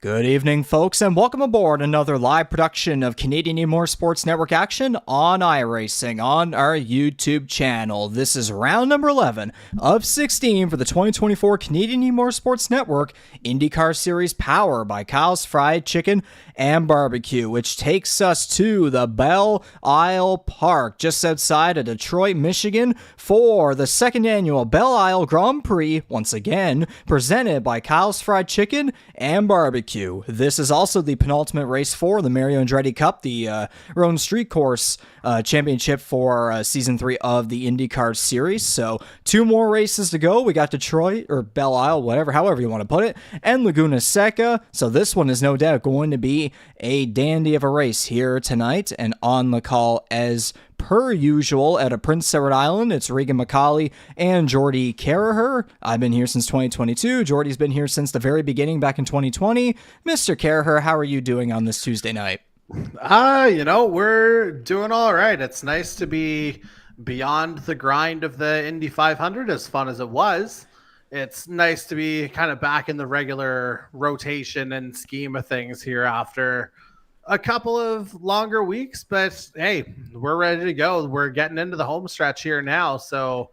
Good evening, folks, and welcome aboard another live production of Canadian E-Motorsports Network action on iRacing on our YouTube channel. This is round number 11 of 16 for the 2024 Canadian E-Motorsports Network IndyCar Series Power by Kyle's Fried Chicken and Barbecue, which takes us to the Belle Isle Park just outside of Detroit, Michigan for the second annual Belle Isle Grand Prix, once again presented by Kyle's Fried Chicken and Barbecue. This is also the penultimate race for the Mario Andretti Cup, the Road Street Course championship for Season 3 of the IndyCar Series. So 2 more races to go. We got Detroit, or Belle Isle, however you want to put it, and Laguna Seca. So this one is no doubt going to be a dandy of a race here tonight. And on the call as per usual out of Prince Edward Island, it's Regan McCauley and Jordy Caraher. I've been here since 2022. Jordy's been here since the very beginning back in 2020. Mr. Caraher, how are you doing on this Tuesday night? We're doing all right. It's nice to be beyond the grind of the Indy 500, as fun as it was. It's nice to be kind of back in the regular rotation and scheme of things here after a couple of longer weeks, but hey, we're ready to go. We're getting into the home stretch here now, so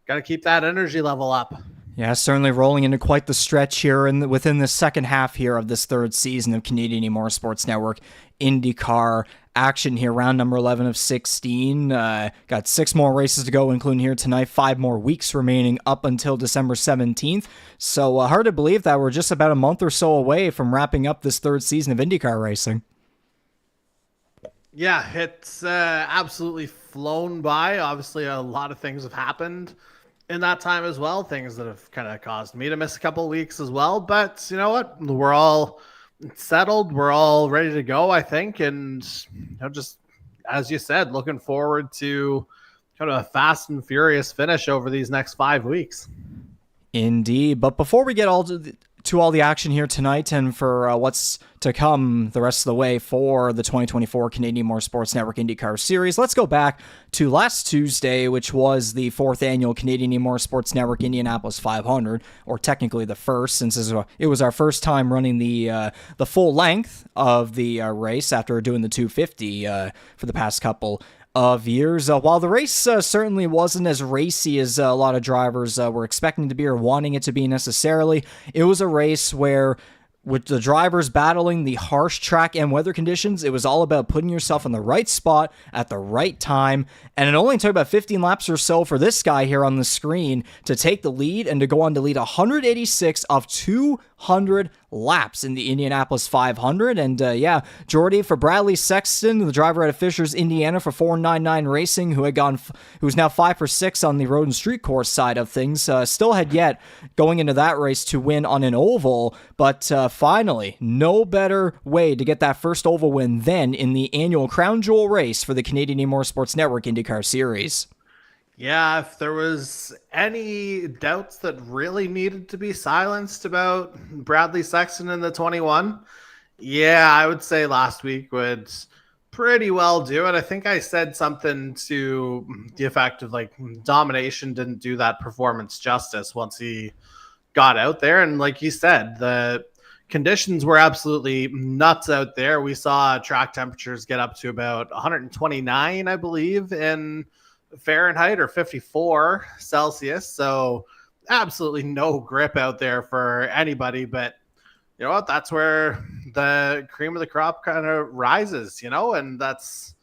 got to keep that energy level up. Yeah, certainly rolling into quite the stretch here within the second half here of this third season of Canadian E-Motorsports Network IndyCar action here, round number 11 of 16. Got 6 more races to go, including here tonight, 5 more weeks remaining up until December 17th. So hard to believe that we're just about a month or so away from wrapping up this third season of IndyCar racing. Yeah, it's absolutely flown by. Obviously, a lot of things have happened in that time as well, things that have kind of caused me to miss a couple of weeks as well. But you know what? We're all settled. We're all ready to go, I think. And just as you said, looking forward to kind of a fast and furious finish over these next 5 weeks. Indeed. But before we get to all the action here tonight and for what's to come the rest of the way for the 2024 Canadian Motorsports Network IndyCar Series, let's go back to last Tuesday, which was the 4th annual Canadian Motorsports Network Indianapolis 500, or technically the first, since it was our first time running the full length of the race after doing the 250 for the past couple of years. While the race certainly wasn't as racy as a lot of drivers were expecting to be or wanting it to be necessarily, it was a race where, with the drivers battling the harsh track and weather conditions, it was all about putting yourself in the right spot at the right time. And it only took about 15 laps or so for this guy here on the screen to take the lead and to go on to lead 186 of 200 laps in the Indianapolis 500. And Jordy, for Bradley Sexton, the driver out of Fishers, Indiana for 499 Racing, who's now 5 for 6 on the road and street course side of things, still had yet going into that race to win on an oval, but finally, no better way to get that first oval win than in the annual crown jewel race for the Canadian E-Motorsports Network IndyCar Series. Yeah, if there was any doubts that really needed to be silenced about Bradley Sexton in the 21, I would say last week would pretty well do it. I think I said something to the effect of domination didn't do that performance justice once he got out there. And like you said, the conditions were absolutely nuts out there. We saw track temperatures get up to about 129, I believe, in Fahrenheit or 54 Celsius. So absolutely no grip out there for anybody. But you know what? That's where the cream of the crop kind of rises, and that's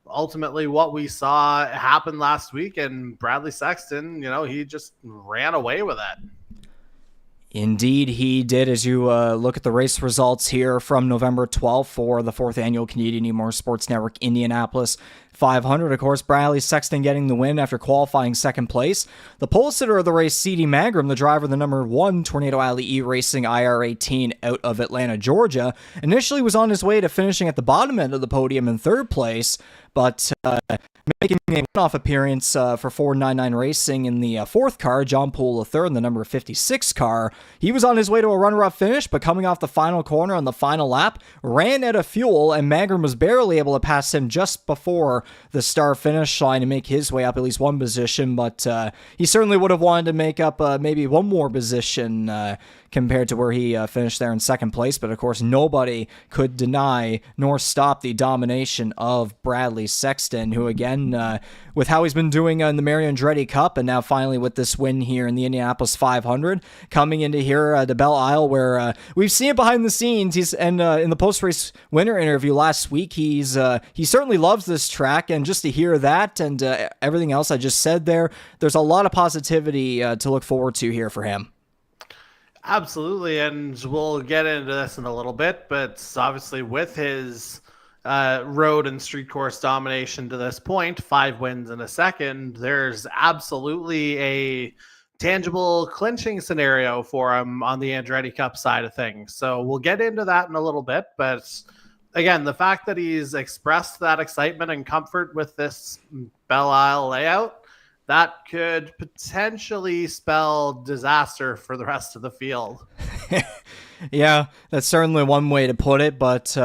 ultimately what we saw happen last week. And Bradley Sexton, he just ran away with it. Indeed, he did. As you look at the race results here from November 12th for the 4th annual Canadian E-Motorsports Network Indianapolis 500. Of course, Bradley Sexton getting the win after qualifying second place. The pole sitter of the race, C.D. Mangrum, the driver of the number 1 Tornado Alley E-Racing IR18 out of Atlanta, Georgia, initially was on his way to finishing at the bottom end of the podium in 3rd place, but making a one-off appearance for 499 Racing in the 4th car, John Poole III in the number 56 car. He was on his way to a runner-up finish, but coming off the final corner on the final lap, ran out of fuel, and Mangrum was barely able to pass him just before the start-finish line to make his way up at least one position, but he certainly would have wanted to make up maybe one more position compared to where he finished there in second place. But of course, nobody could deny nor stop the domination of Bradley Sexton, who again, with how he's been doing in the Mario Andretti Cup, and now finally with this win here in the Indianapolis 500, coming into here to Belle Isle, where we've seen it behind the scenes. In the post-race winner interview last week, he certainly loves this track, and just to hear that and everything else I just said there's a lot of positivity to look forward to here for him. Absolutely, and we'll get into this in a little bit, but obviously with his road and street course domination to this point, 5 wins in a second, there's absolutely a tangible clinching scenario for him on the Andretti Cup side of things. So we'll get into that in a little bit, but again, the fact that he's expressed that excitement and comfort with this Belle Isle layout, that could potentially spell disaster for the rest of the field. Yeah, that's certainly one way to put it, but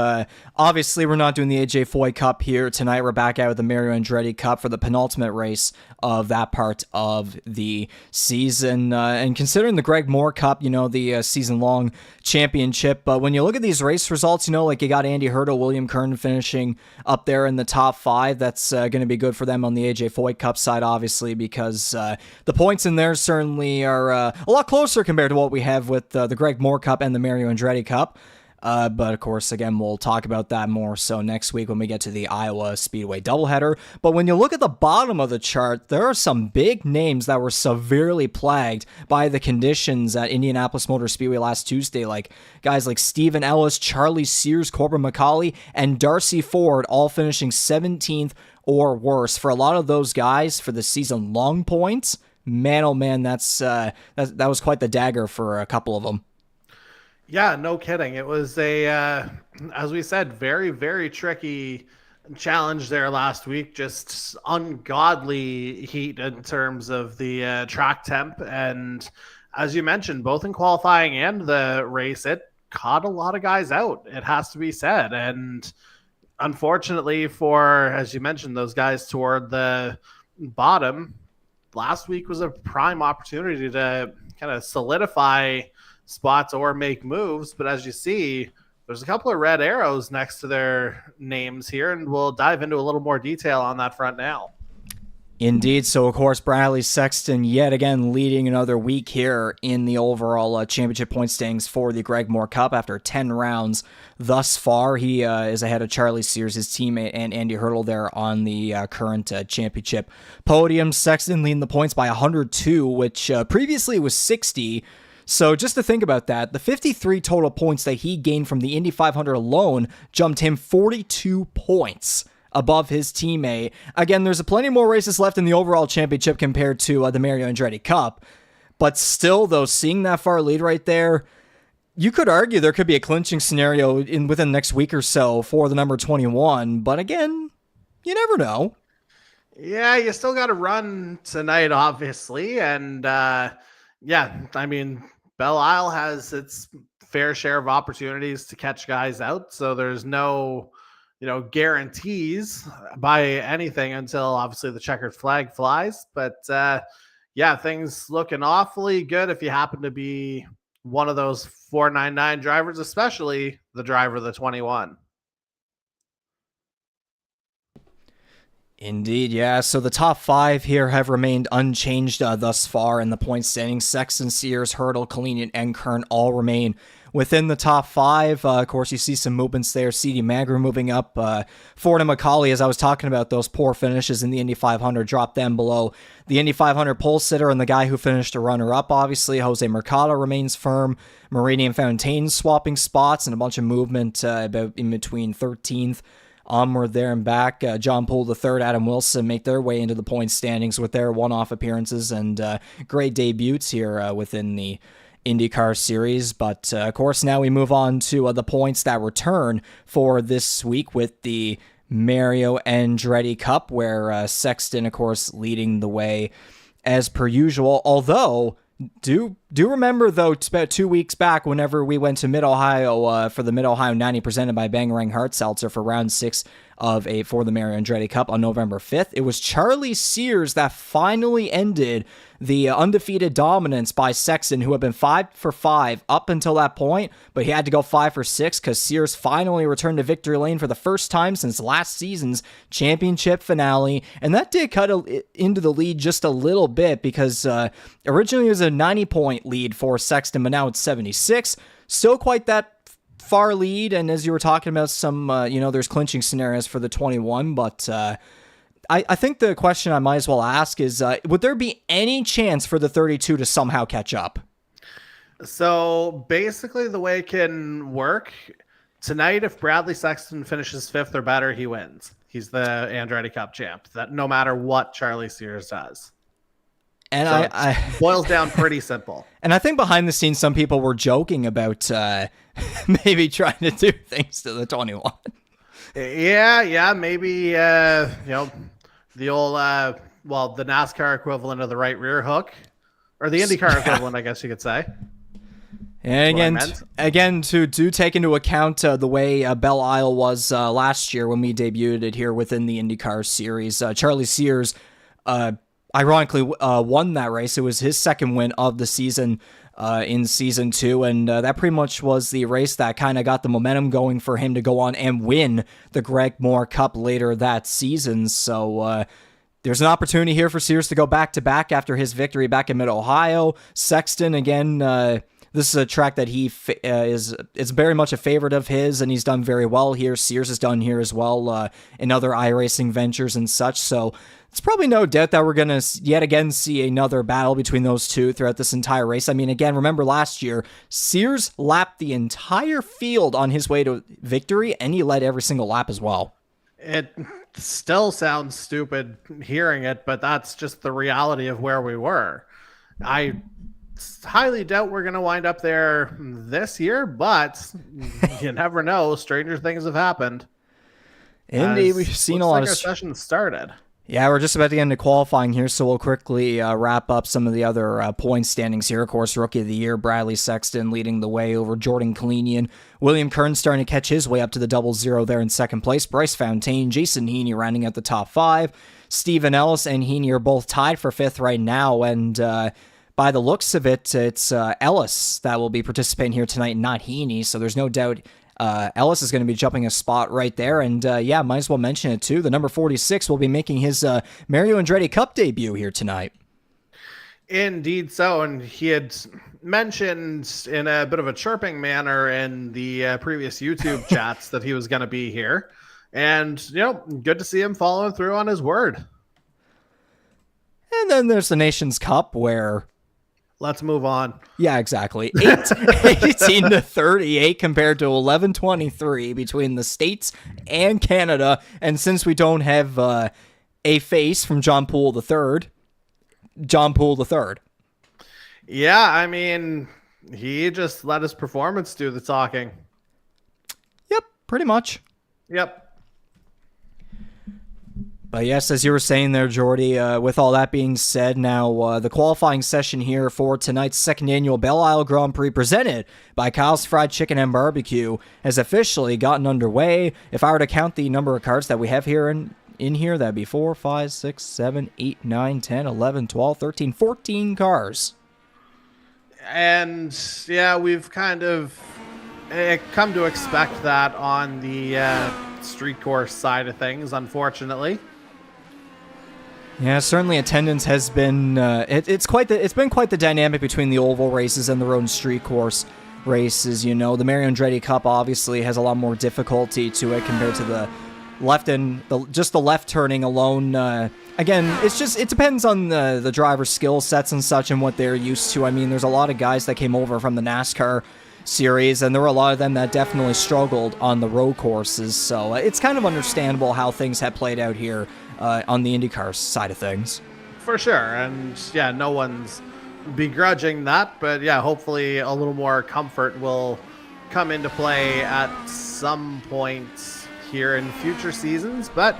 obviously we're not doing the AJ Foyt Cup here tonight. We're back out with the Mario Andretti Cup for the penultimate race of that part of the season. And considering the Greg Moore Cup, the season-long championship, but when you look at these race results, like you got Andy Hertel, William Kern finishing up there in the top 5. That's going to be good for them on the AJ Foyt Cup side, obviously, because the points in there certainly are a lot closer compared to what we have with the Greg Moore Cup and the Mario Andretti Cup. But of course, again, we'll talk about that more so next week when we get to the Iowa Speedway doubleheader. But when you look at the bottom of the chart, there are some big names that were severely plagued by the conditions at Indianapolis Motor Speedway last Tuesday, like guys like Steven Ellis, Charlie Sears, Corbin McCauley, and Darcy Ford, all finishing 17th or worse. For a lot of those guys, for the season-long points, man, oh man, that was quite the dagger for a couple of them. Yeah, no kidding. It was as we said, very, very tricky challenge there last week. Just ungodly heat in terms of the track temp. And as you mentioned, both in qualifying and the race, it caught a lot of guys out, it has to be said. And unfortunately for, as you mentioned, those guys toward the bottom, last week was a prime opportunity to kind of solidify spots or make moves. But as you see, there's a couple of red arrows next to their names here, and we'll dive into a little more detail on that front now. Indeed. So, of course, Bradley Sexton yet again leading another week here in the overall championship point standings for the Greg Moore Cup after 10 rounds thus far. He is ahead of Charlie Sears, his teammate, and Andy Hertel there on the current championship podium. Sexton leading the points by 102, which previously was 60. So just to think about that, the 53 total points that he gained from the Indy 500 alone jumped him 42 points above his teammate. Again, there's plenty more races left in the overall championship compared to the Mario Andretti Cup. But still, though, seeing that far lead right there, you could argue there could be a clinching scenario within the next week or so for the number 21. But again, you never know. Yeah, you still got to run tonight, obviously. And yeah, I mean, Belle Isle has its fair share of opportunities to catch guys out. So there's no, guarantees by anything until obviously the checkered flag flies. But yeah, things looking awfully good if you happen to be one of those 499 drivers, especially the driver of the 21. Indeed, yeah. So the top 5 here have remained unchanged thus far in the point standings. Sexton, Sears, Hertel, Kalenian, and Kern all remain within the top 5. Of course, you see some movements there. C.D. Magrum moving up. Ford and McCauley, as I was talking about, those poor finishes in the Indy 500, dropped them below the Indy 500 pole sitter, and the guy who finished a runner-up, obviously, Jose Mercado, remains firm. Marini and Fontaine swapping spots, and a bunch of movement about in between 13th onward there and back. John Poole III, Adam Wilson make their way into the point standings with their one-off appearances and great debuts here within the IndyCar Series. But of course, now we move on to the points that return for this week with the Mario Andretti Cup, where Sexton, of course, leading the way as per usual. Although, do Do remember, though, about 2 weeks back, whenever we went to Mid-Ohio for the Mid-Ohio 90 presented by Bangarang Hard Seltzer for round 6 for the Mario Andretti Cup on November 5th, it was Charlie Sears that finally ended the undefeated dominance by Sexton, who had been 5 for 5 up until that point, but he had to go 5 for 6 because Sears finally returned to victory lane for the first time since last season's championship finale, and that did cut into the lead just a little bit because originally it was a 90-point lead for Sexton, but now it's 76. Still quite that far lead, and as you were talking about some, there's clinching scenarios for the 21, but I think the question I might as well ask is, would there be any chance for the 32 to somehow catch up? So basically the way it can work, tonight if Bradley Sexton finishes 5th or better, he wins. He's the Andretti Cup champ, that no matter what Charlie Sears does. And so I boils down pretty simple. And I think behind the scenes, some people were joking about maybe trying to do things to the 21. Yeah, maybe, the old, the NASCAR equivalent of the right rear hook, or the IndyCar equivalent, I guess you could say. And again, to take into account the way Belle Isle was last year when we debuted it here within the IndyCar Series, Charlie Sears ironically won that race. It was his second win of the season in season 2, and that pretty much was the race that kind of got the momentum going for him to go on and win the Greg Moore Cup later that season. So there's an opportunity here for Sears to go back-to-back after his victory back in Mid-Ohio. Sexton, again, this is a track that he is very much a favorite of his, and he's done very well here. Sears has done here as well in other iRacing ventures and such, so it's probably no doubt that we're going to yet again see another battle between those two throughout this entire race. I mean, again, remember last year, Sears lapped the entire field on his way to victory, and he led every single lap as well. It still sounds stupid hearing it, but that's just the reality of where we were. I highly doubt we're going to wind up there this year, but you never know. Stranger things have happened. Indeed, we've seen a lot of... our session started. Yeah, we're just about to get into qualifying here, so we'll quickly wrap up some of the other point standings here. Of course, Rookie of the Year, Bradley Sexton leading the way over Jordan Kalenian. William Kern starting to catch his way up to the 00 there in second place. Bryce Fontaine, Jason Heaney rounding out the top 5. Stephen Ellis and Heaney are both tied for 5th right now, and by the looks of it, it's Ellis that will be participating here tonight, not Heaney, so there's no doubt Ellis is going to be jumping a spot right there, and might as well mention it too. The number 46 will be making his Mario Andretti Cup debut here tonight. Indeed so, and he had mentioned in a bit of a chirping manner in the previous YouTube chats that he was going to be here, and good to see him following through on his word. And then there's the Nations Cup where... Let's move on. Yeah, exactly. 18 to 38 compared to 11-23 between the States and Canada. And since we don't have a face from John Poole III, John Poole III. Yeah, I mean, he just let his performance do the talking. Yep, pretty much. Yep. But yes, as you were saying there, Jordy, with all that being said, now the qualifying session here for tonight's second annual Belle Isle Grand Prix presented by Kyle's Fried Chicken and Barbecue has officially gotten underway. If I were to count the number of cars that we have here in here, that'd be 4, 5, 6, 7, 8, 9, 10, 11, 12, 13, 14 cars. And yeah, we've kind of come to expect that on the street course side of things, unfortunately. Yeah, certainly attendance has been it's been quite the dynamic between the oval races and the road and street course races. The Mario Andretti Cup obviously has a lot more difficulty to it compared to the left and just the left turning alone. Again, it depends on the driver's skill sets and such and what they're used to. I mean, there's a lot of guys that came over from the NASCAR series, and there were a lot of them that definitely struggled on the road courses. So it's kind of understandable how things have played out here on the IndyCar side of things. For sure. And yeah, no one's begrudging that, but yeah, hopefully a little more comfort will come into play at some point here in future seasons. But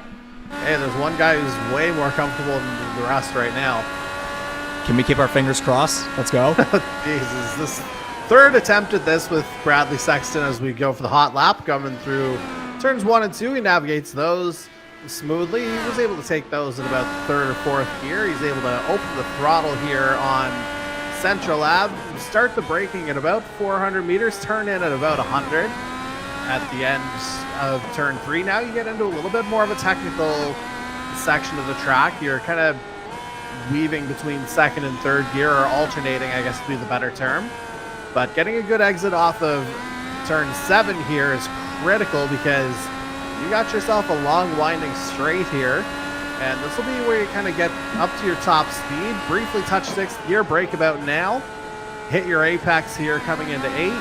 hey, there's one guy who's way more comfortable than the rest right now. Can we keep our fingers crossed? Let's go. Jesus, this third attempt at this with Bradley Sexton as we go for the hot lap coming through turns 1 and 2. He navigates those smoothly. He was able to take those in about third or fourth gear. He's able to open the throttle here on Central Ave, start the braking at about 400 meters, turn in at about 100 at the end of turn 3. Now you get into a little bit more of a technical section of the track. You're kind of weaving between second and third gear, or alternating, I guess would be the better term. But getting a good exit off of turn 7 here is critical, because you got yourself a long winding straight here, and this will be where you kind of get up to your top speed, briefly touch 6th gear, brake about now, hit your apex here coming into 8,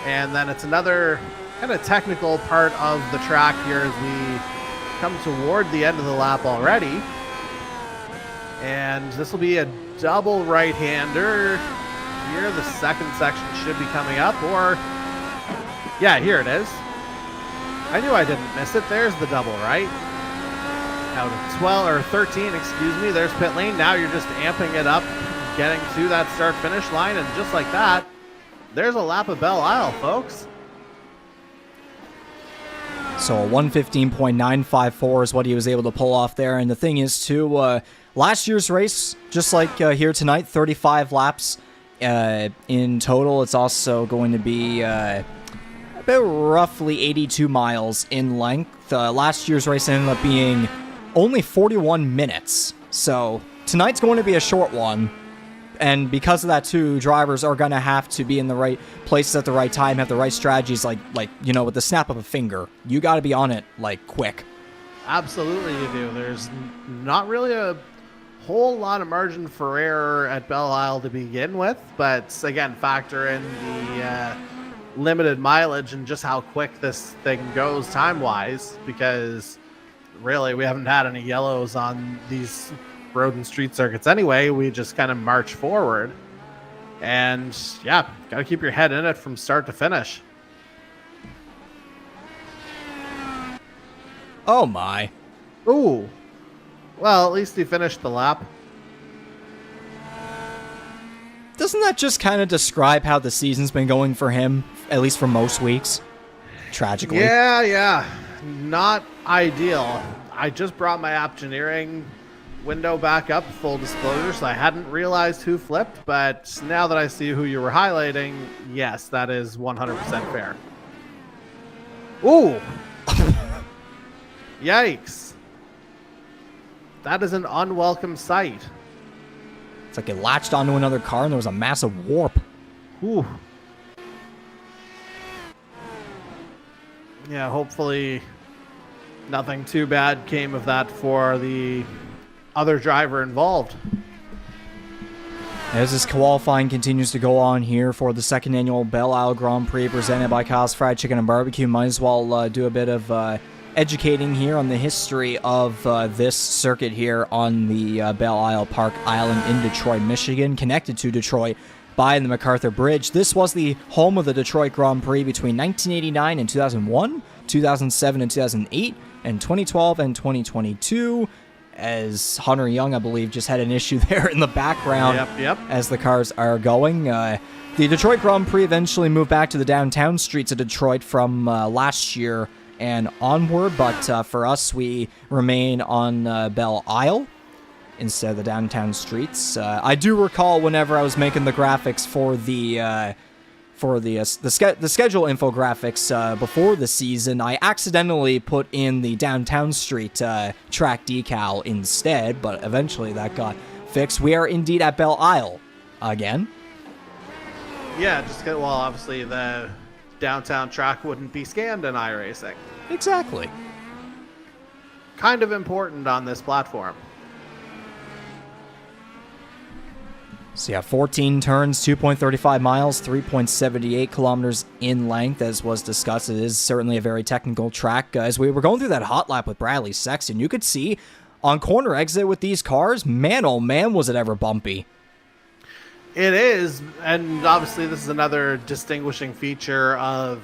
and then it's another kind of technical part of the track here as we come toward the end of the lap already. And this will be a double right-hander here. The second section should be coming up, or yeah, here it is. I knew I didn't miss it. There's the double right. Out of 12 or 13, excuse me. There's pit lane. Now you're just amping it up, getting to that start-finish line, and just like that, there's a lap of Belle Isle, folks. So a 1:15.954 is what he was able to pull off there. And the thing is, too, last year's race, just like here tonight, 35 laps in total. It's also going to be about roughly 82 miles in length. Last year's race ended up being only 41 minutes. So tonight's going to be a short one. And because of that, too, drivers are going to have to be in the right places at the right time, have the right strategies, like you know, with the snap of a finger. You got to be on it, like, quick. Absolutely you do. There's not really a whole lot of margin for error at Belle Isle to begin with, but again, factor in the limited mileage and just how quick this thing goes time-wise, because really we haven't had any yellows on these road and street circuits anyway. We just kind of march forward, and yeah, got to keep your head in it from start to finish. Oh my. Ooh. Well, at least he finished the lap. Doesn't that just kind of describe how the season's been going for him, at least for most weeks? Tragically. Yeah. Not ideal. I just brought my Optioneering window back up, full disclosure, so I hadn't realized who flipped, but now that I see who you were highlighting, yes, that is 100% fair. Ooh. Yikes. That is an unwelcome sight. It's like it latched onto another car and there was a massive warp. Ooh. Yeah, hopefully nothing too bad came of that for the other driver involved. As this qualifying continues to go on here for the second annual Belle Isle Grand Prix presented by Kyle's Fried Chicken and Barbecue, might as well do a bit of educating here on the history of this circuit here on the Belle Isle Park Island in Detroit, Michigan, connected to Detroit by the MacArthur Bridge. This was the home of the Detroit Grand Prix between 1989 and 2001, 2007 and 2008, and 2012 and 2022. As Hunter Young, I believe, just had an issue there in the background. Yep. As the cars are going. The Detroit Grand Prix eventually moved back to the downtown streets of Detroit from last year and onward, but for us, we remain on Belle Isle instead of the downtown streets. I do recall whenever I was making the graphics for the schedule infographics before the season, I accidentally put in the downtown street track decal instead, but eventually that got fixed. We are indeed at Belle Isle again. Yeah, well, obviously the downtown track wouldn't be scanned in iRacing. Exactly. Kind of important on this platform. So yeah, 14 turns, 2.35 miles, 3.78 kilometers in length, as was discussed. It is certainly a very technical track. As we were going through that hot lap with Bradley Sexton, you could see on corner exit with these cars, man, oh man, was it ever bumpy. It is, and obviously this is another distinguishing feature of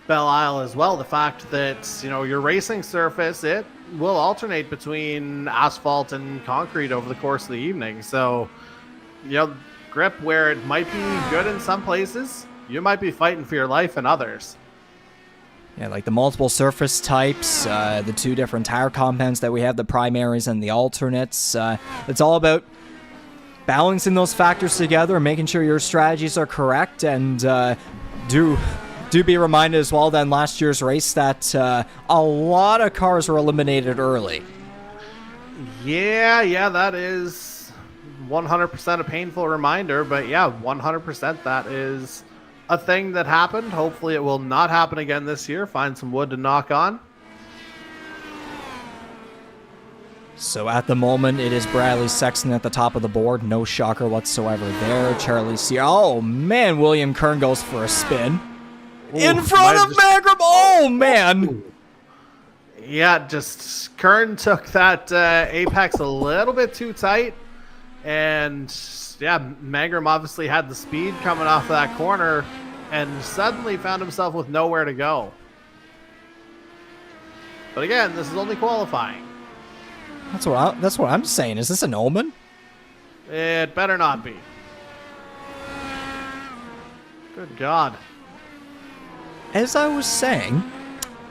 Belle Isle as well. The fact that, you know, your racing surface, it will alternate between asphalt and concrete over the course of the evening. So grip where it might be good in some places, you might be fighting for your life in others. Yeah, like the multiple surface types, the two different tire compounds that we have, the primaries and the alternates. It's all about balancing those factors together and making sure your strategies are correct. And do be reminded as well that in last year's race that a lot of cars were eliminated early. Yeah, that is 100% a painful reminder. But yeah, 100% that is a thing that happened. Hopefully it will not happen again this year. Find some wood to knock on. So at the moment, it is Bradley Sexton at the top of the board. No shocker whatsoever there. Charlie Sears. Oh, man, William Kern goes for a spin. Ooh, in front of Magram. Oh, man. Yeah, just Kern took that apex a little bit too tight. And yeah, Magram obviously had the speed coming off of that corner and suddenly found himself with nowhere to go. But again, this is only qualifying. That's what I'm saying. Is this an omen? It better not be. Good God. As I was saying,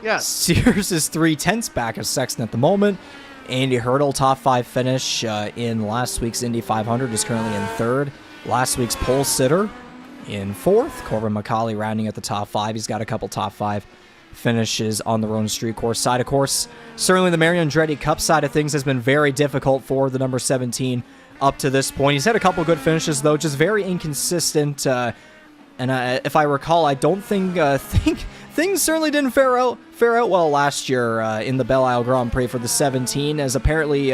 yes, Sears is 3/10 back of Sexton at the moment. Andy Hertel, top 5 finish in last week's Indy 500, is currently in 3rd. Last week's pole sitter in 4th. Corbin McCauley rounding at the top 5. He's got a couple top 5 finishes on the road and street course side. Of course, certainly the Mario Andretti Cup side of things has been very difficult for the number 17 up to this point. He's had a couple good finishes, though, just very inconsistent. And if I recall, I don't think things certainly didn't fare out well last year in the Belle Isle Grand Prix for the 17, as apparently,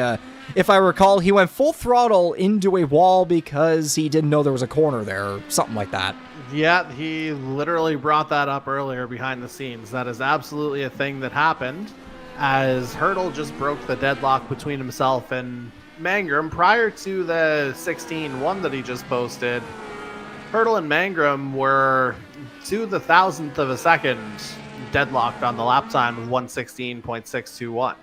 if I recall, he went full throttle into a wall because he didn't know there was a corner there or something like that. Yeah, he literally brought that up earlier behind the scenes. That is absolutely a thing that happened, as Hertel just broke the deadlock between himself and Magram prior to the 16-1 that he just posted. Hertel and Magram were to the 1,000th of a second deadlocked on the lap time of 1:16.621.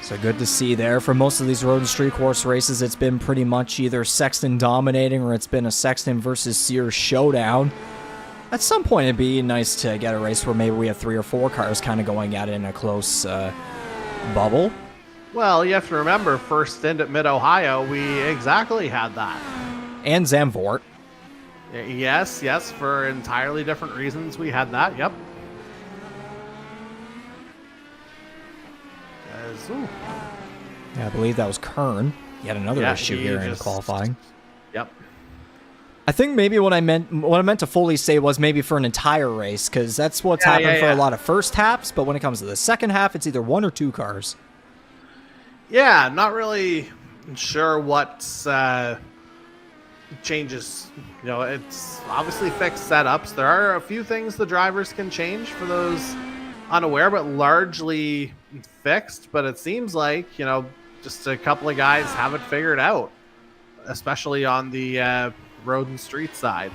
So good to see there. For most of these road and street course races, it's been pretty much either Sexton dominating or it's been a Sexton versus Sears showdown. At some point, it'd be nice to get a race where maybe we have 3 or 4 cars kind of going at it in a close bubble. Well, you have to remember, first stint at Mid-Ohio, we exactly had that. And Zandvoort. Yes, for entirely different reasons we had that, yep. Yeah, I believe that was Kern. Yet another issue here in qualifying. Yep. I think maybe what I meant to fully say was maybe for an entire race, because that's what's happened for a lot of first halves, but when it comes to the second half, it's either 1 or 2 cars. Yeah, not really sure what changes. It's obviously fixed setups. There are a few things the drivers can change for those unaware, but largely fixed. But it seems like, just a couple of guys have it figured out, especially on the road and street side.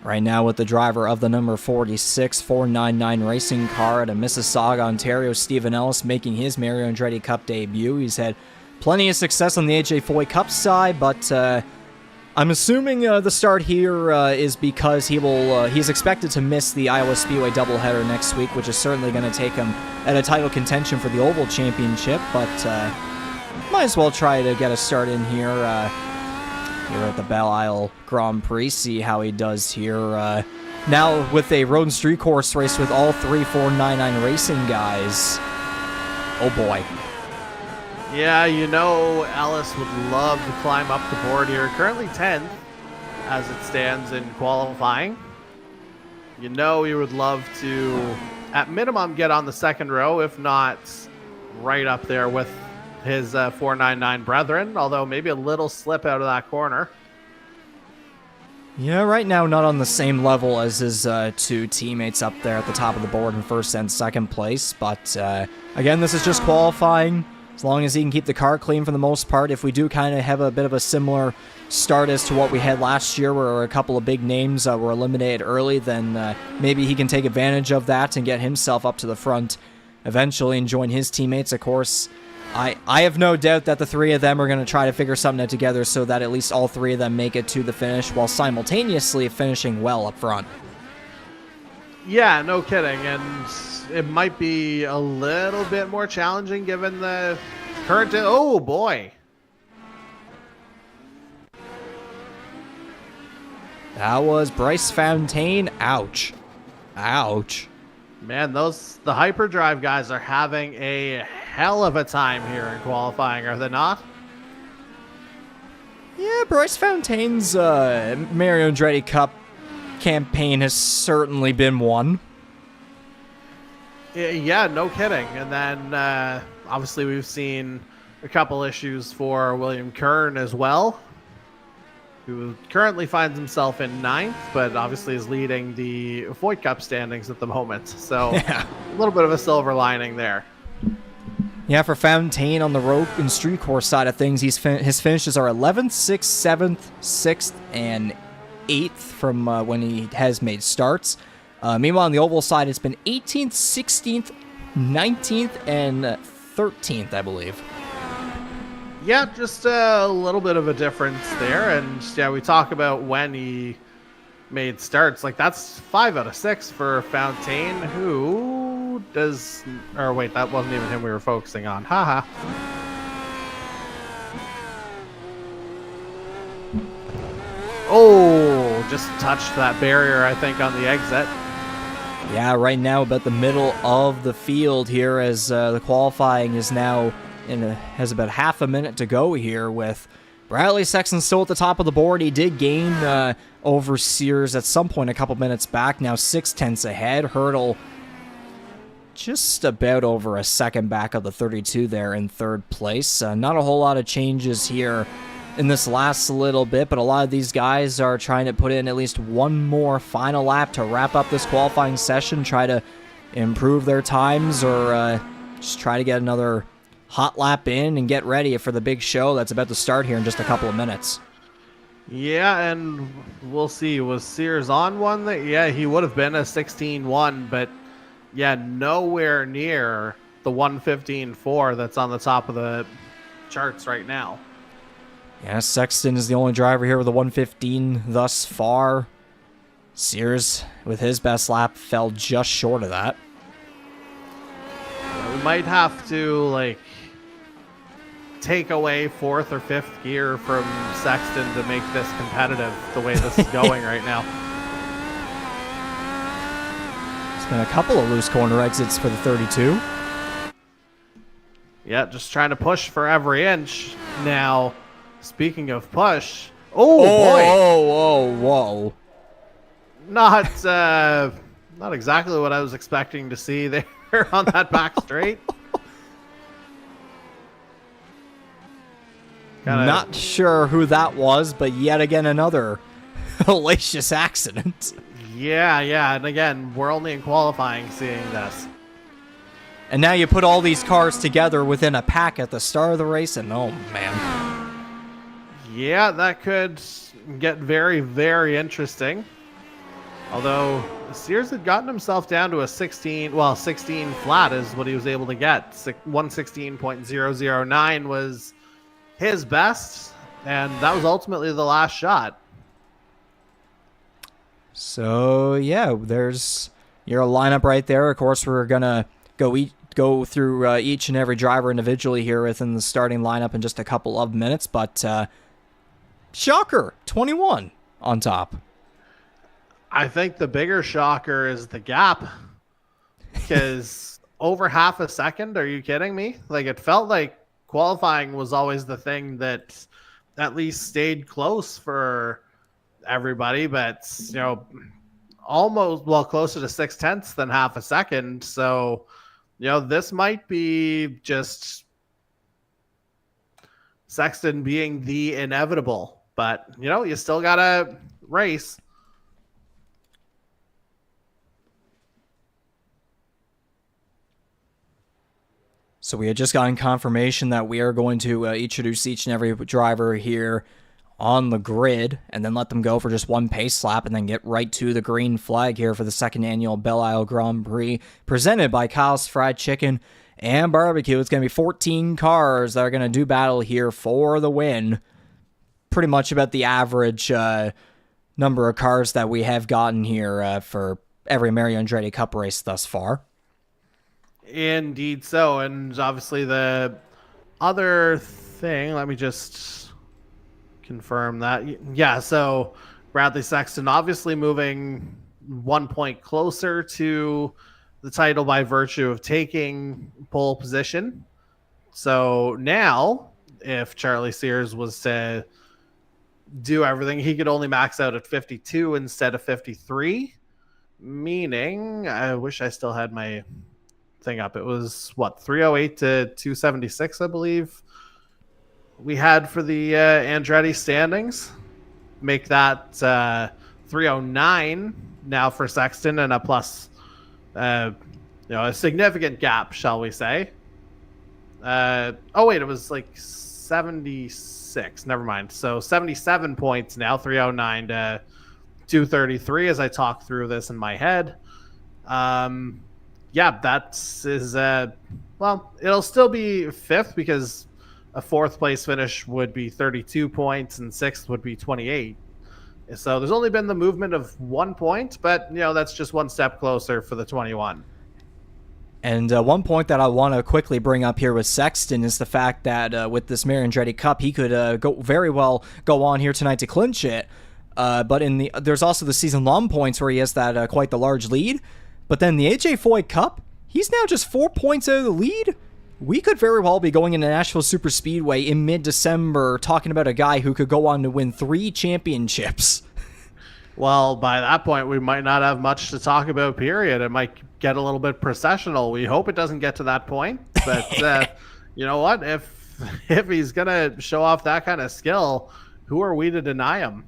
Right now with the driver of the number 46 499 racing car out of Mississauga, Ontario, Stephen Ellis, making his Mario Andretti Cup debut. He's had plenty of success on the AJ Foy Cup side, but I'm assuming the start here is because he's expected to miss the Iowa Speedway doubleheader next week, which is certainly going to take him at a title contention for the Oval Championship, but might as well try to get a start in here at the Belle Isle Grand Prix, see how he does here. Now with a road and street course race with all 3 499 racing guys. Oh boy. Yeah, Ellis would love to climb up the board here. Currently 10th as it stands in qualifying. He would love to, at minimum, get on the second row, if not right up there with his 499 brethren, although maybe a little slip out of that corner. Yeah, right now not on the same level as his 2 teammates up there at the top of the board in first and second place, but again, this is just qualifying. As long as he can keep the car clean for the most part. If we do kind of have a bit of a similar start as to what we had last year, where a couple of big names were eliminated early, then maybe he can take advantage of that and get himself up to the front eventually and join his teammates. Of course, I have no doubt that the three of them are going to try to figure something out together so that at least all three of them make it to the finish while simultaneously finishing well up front. Yeah, no kidding. And it might be a little bit more challenging given the current... Oh, boy. That was Bryce Fontaine. Ouch. Ouch. Man, the hyperdrive guys are having a hell of a time here in qualifying, are they not? Yeah, Bryce Fontaine's Mario Andretti Cup campaign has certainly been one. Yeah, no kidding. And then obviously we've seen a couple issues for William Kern as well, who currently finds himself in 9th, but obviously is leading the Voigt Cup standings at the moment. So yeah. A little bit of a silver lining there. Yeah, for Fontaine on the road and street course side of things, his finishes are 11th, 6th, 7th, 6th, and 8th from when he has made starts. Meanwhile, on the oval side, it's been 18th, 16th, 19th, and 13th, I believe. Yeah, just a little bit of a difference there. And yeah, we talk about when he made starts. Like, that's 5 out of 6 for Fontaine, who does... Or wait, that wasn't even him we were focusing on. Haha. Oh, just touched that barrier, I think, on the exit. Yeah, right now about the middle of the field here as the qualifying is now... has about half a minute to go here with Bradley Sexton still at the top of the board. He did gain over Sears at some point a couple minutes back. Now 6/10 ahead. Hertel just about over a second back of the 32 there in third place. Not a whole lot of changes here in this last little bit, but a lot of these guys are trying to put in at least one more final lap to wrap up this qualifying session, try to improve their times or just try to get another hot lap in and get ready for the big show that's about to start here in just a couple of minutes. Yeah, and we'll see. Was Sears on one? Yeah, he would have been a 16-1, but yeah, nowhere near the 115.4 that's on the top of the charts right now. Yeah, Sexton is the only driver here with a 115 thus far. Sears, with his best lap, fell just short of that. We might have to, take away 4th or 5th gear from Sexton to make this competitive the way this is going right now. There's been a couple of loose corner exits for the 32. Yeah, just trying to push for every inch. Now, speaking of push, boy! Whoa! Not exactly what I was expecting to see there on that back straight. Not sure who that was, but yet again another hellacious accident. Yeah, and again, we're only in qualifying seeing this. And now you put all these cars together within a pack at the start of the race, and oh man. Yeah, that could get very, very interesting. Although Sears had gotten himself down to a 16 flat is what he was able to get. 116.009 was his best, and that was ultimately the last shot. So yeah, there's your lineup right there. Of course, we're gonna go through each and every driver individually here within the starting lineup in just a couple of minutes. But shocker, 21 on top. I think the bigger shocker is the gap, because over half a second. Are you kidding me? It felt like qualifying was always the thing that at least stayed close for everybody, but almost closer to 6/10 than half a second. So this might be just Sexton being the inevitable, but you still gotta race. So we had just gotten confirmation that we are going to introduce each and every driver here on the grid and then let them go for just one pace lap and then get right to the green flag here for the second annual Belle Isle Grand Prix presented by Kyle's Fried Chicken and Barbecue. It's going to be 14 cars that are going to do battle here for the win. Pretty much about the average number of cars that we have gotten here for every Mario Andretti Cup race thus far. Indeed so. And obviously the other thing, let me just confirm that. Yeah, so Bradley Sexton obviously moving 1 point closer to the title by virtue of taking pole position. So now, if Charlie Sears was to do everything, he could only max out at 52 instead of 53, meaning, I wish I still had my thing up. It was, 308 to 276, I believe, we had for the Andretti standings. Make that 309 now for Sexton, and a plus, a significant gap, shall we say. It was like 76. Never mind. So 77 points now, 309 to 233 as I talk through this in my head. That is, it'll still be fifth because a fourth place finish would be 32 points and sixth would be 28. So there's only been the movement of 1 point, but that's just one step closer for the 21. And one point that I want to quickly bring up here with Sexton is the fact that with this Mario Andretti Cup, he could go on here tonight to clinch it. But there's also the season-long points where he has that quite the large lead. But then the AJ Foyt Cup, he's now just 4 points out of the lead. We could very well be going into Nashville Superspeedway in mid-December talking about a guy who could go on to win 3 championships. Well, by that point, we might not have much to talk about, period. It might get a little bit processional. We hope it doesn't get to that point. But you know what? If he's going to show off that kind of skill, who are we to deny him?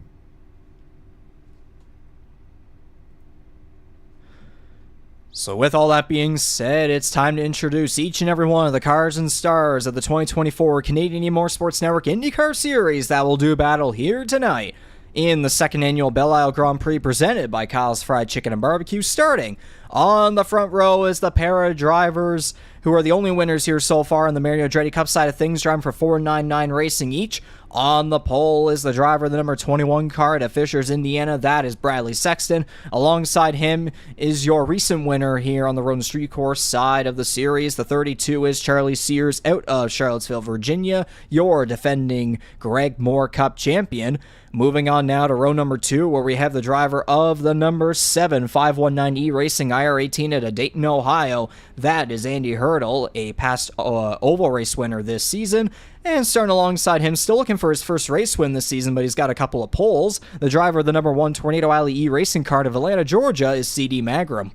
So with all that being said, it's time to introduce each and every one of the cars and stars of the 2024 Canadian E-Motorsports Network IndyCar Series that will do battle here tonight in the second annual Belle Isle Grand Prix presented by Kyle's Fried Chicken and Barbecue. Starting on the front row is the pair of drivers who are the only winners here so far on the Mario Andretti Cup side of things, driving for 499 Racing each. On the pole is the driver of the number 21 car at Fishers, Indiana. That is Bradley Sexton. Alongside him is your recent winner here on the Road and Street Course side of the series. The 32 is Charlie Sears out of Charlottesville, Virginia, your defending Greg Moore Cup champion. Moving on now to row number 2, where we have the driver of the number 7 519E Racing IR18 out of Dayton, Ohio. That is Andy Hertel, a past oval race winner this season. And starting alongside him, still looking for his first race win this season, but he's got a couple of poles. The driver of the number 1 Tornado Alley E Racing car of Atlanta, Georgia, is CD Magram.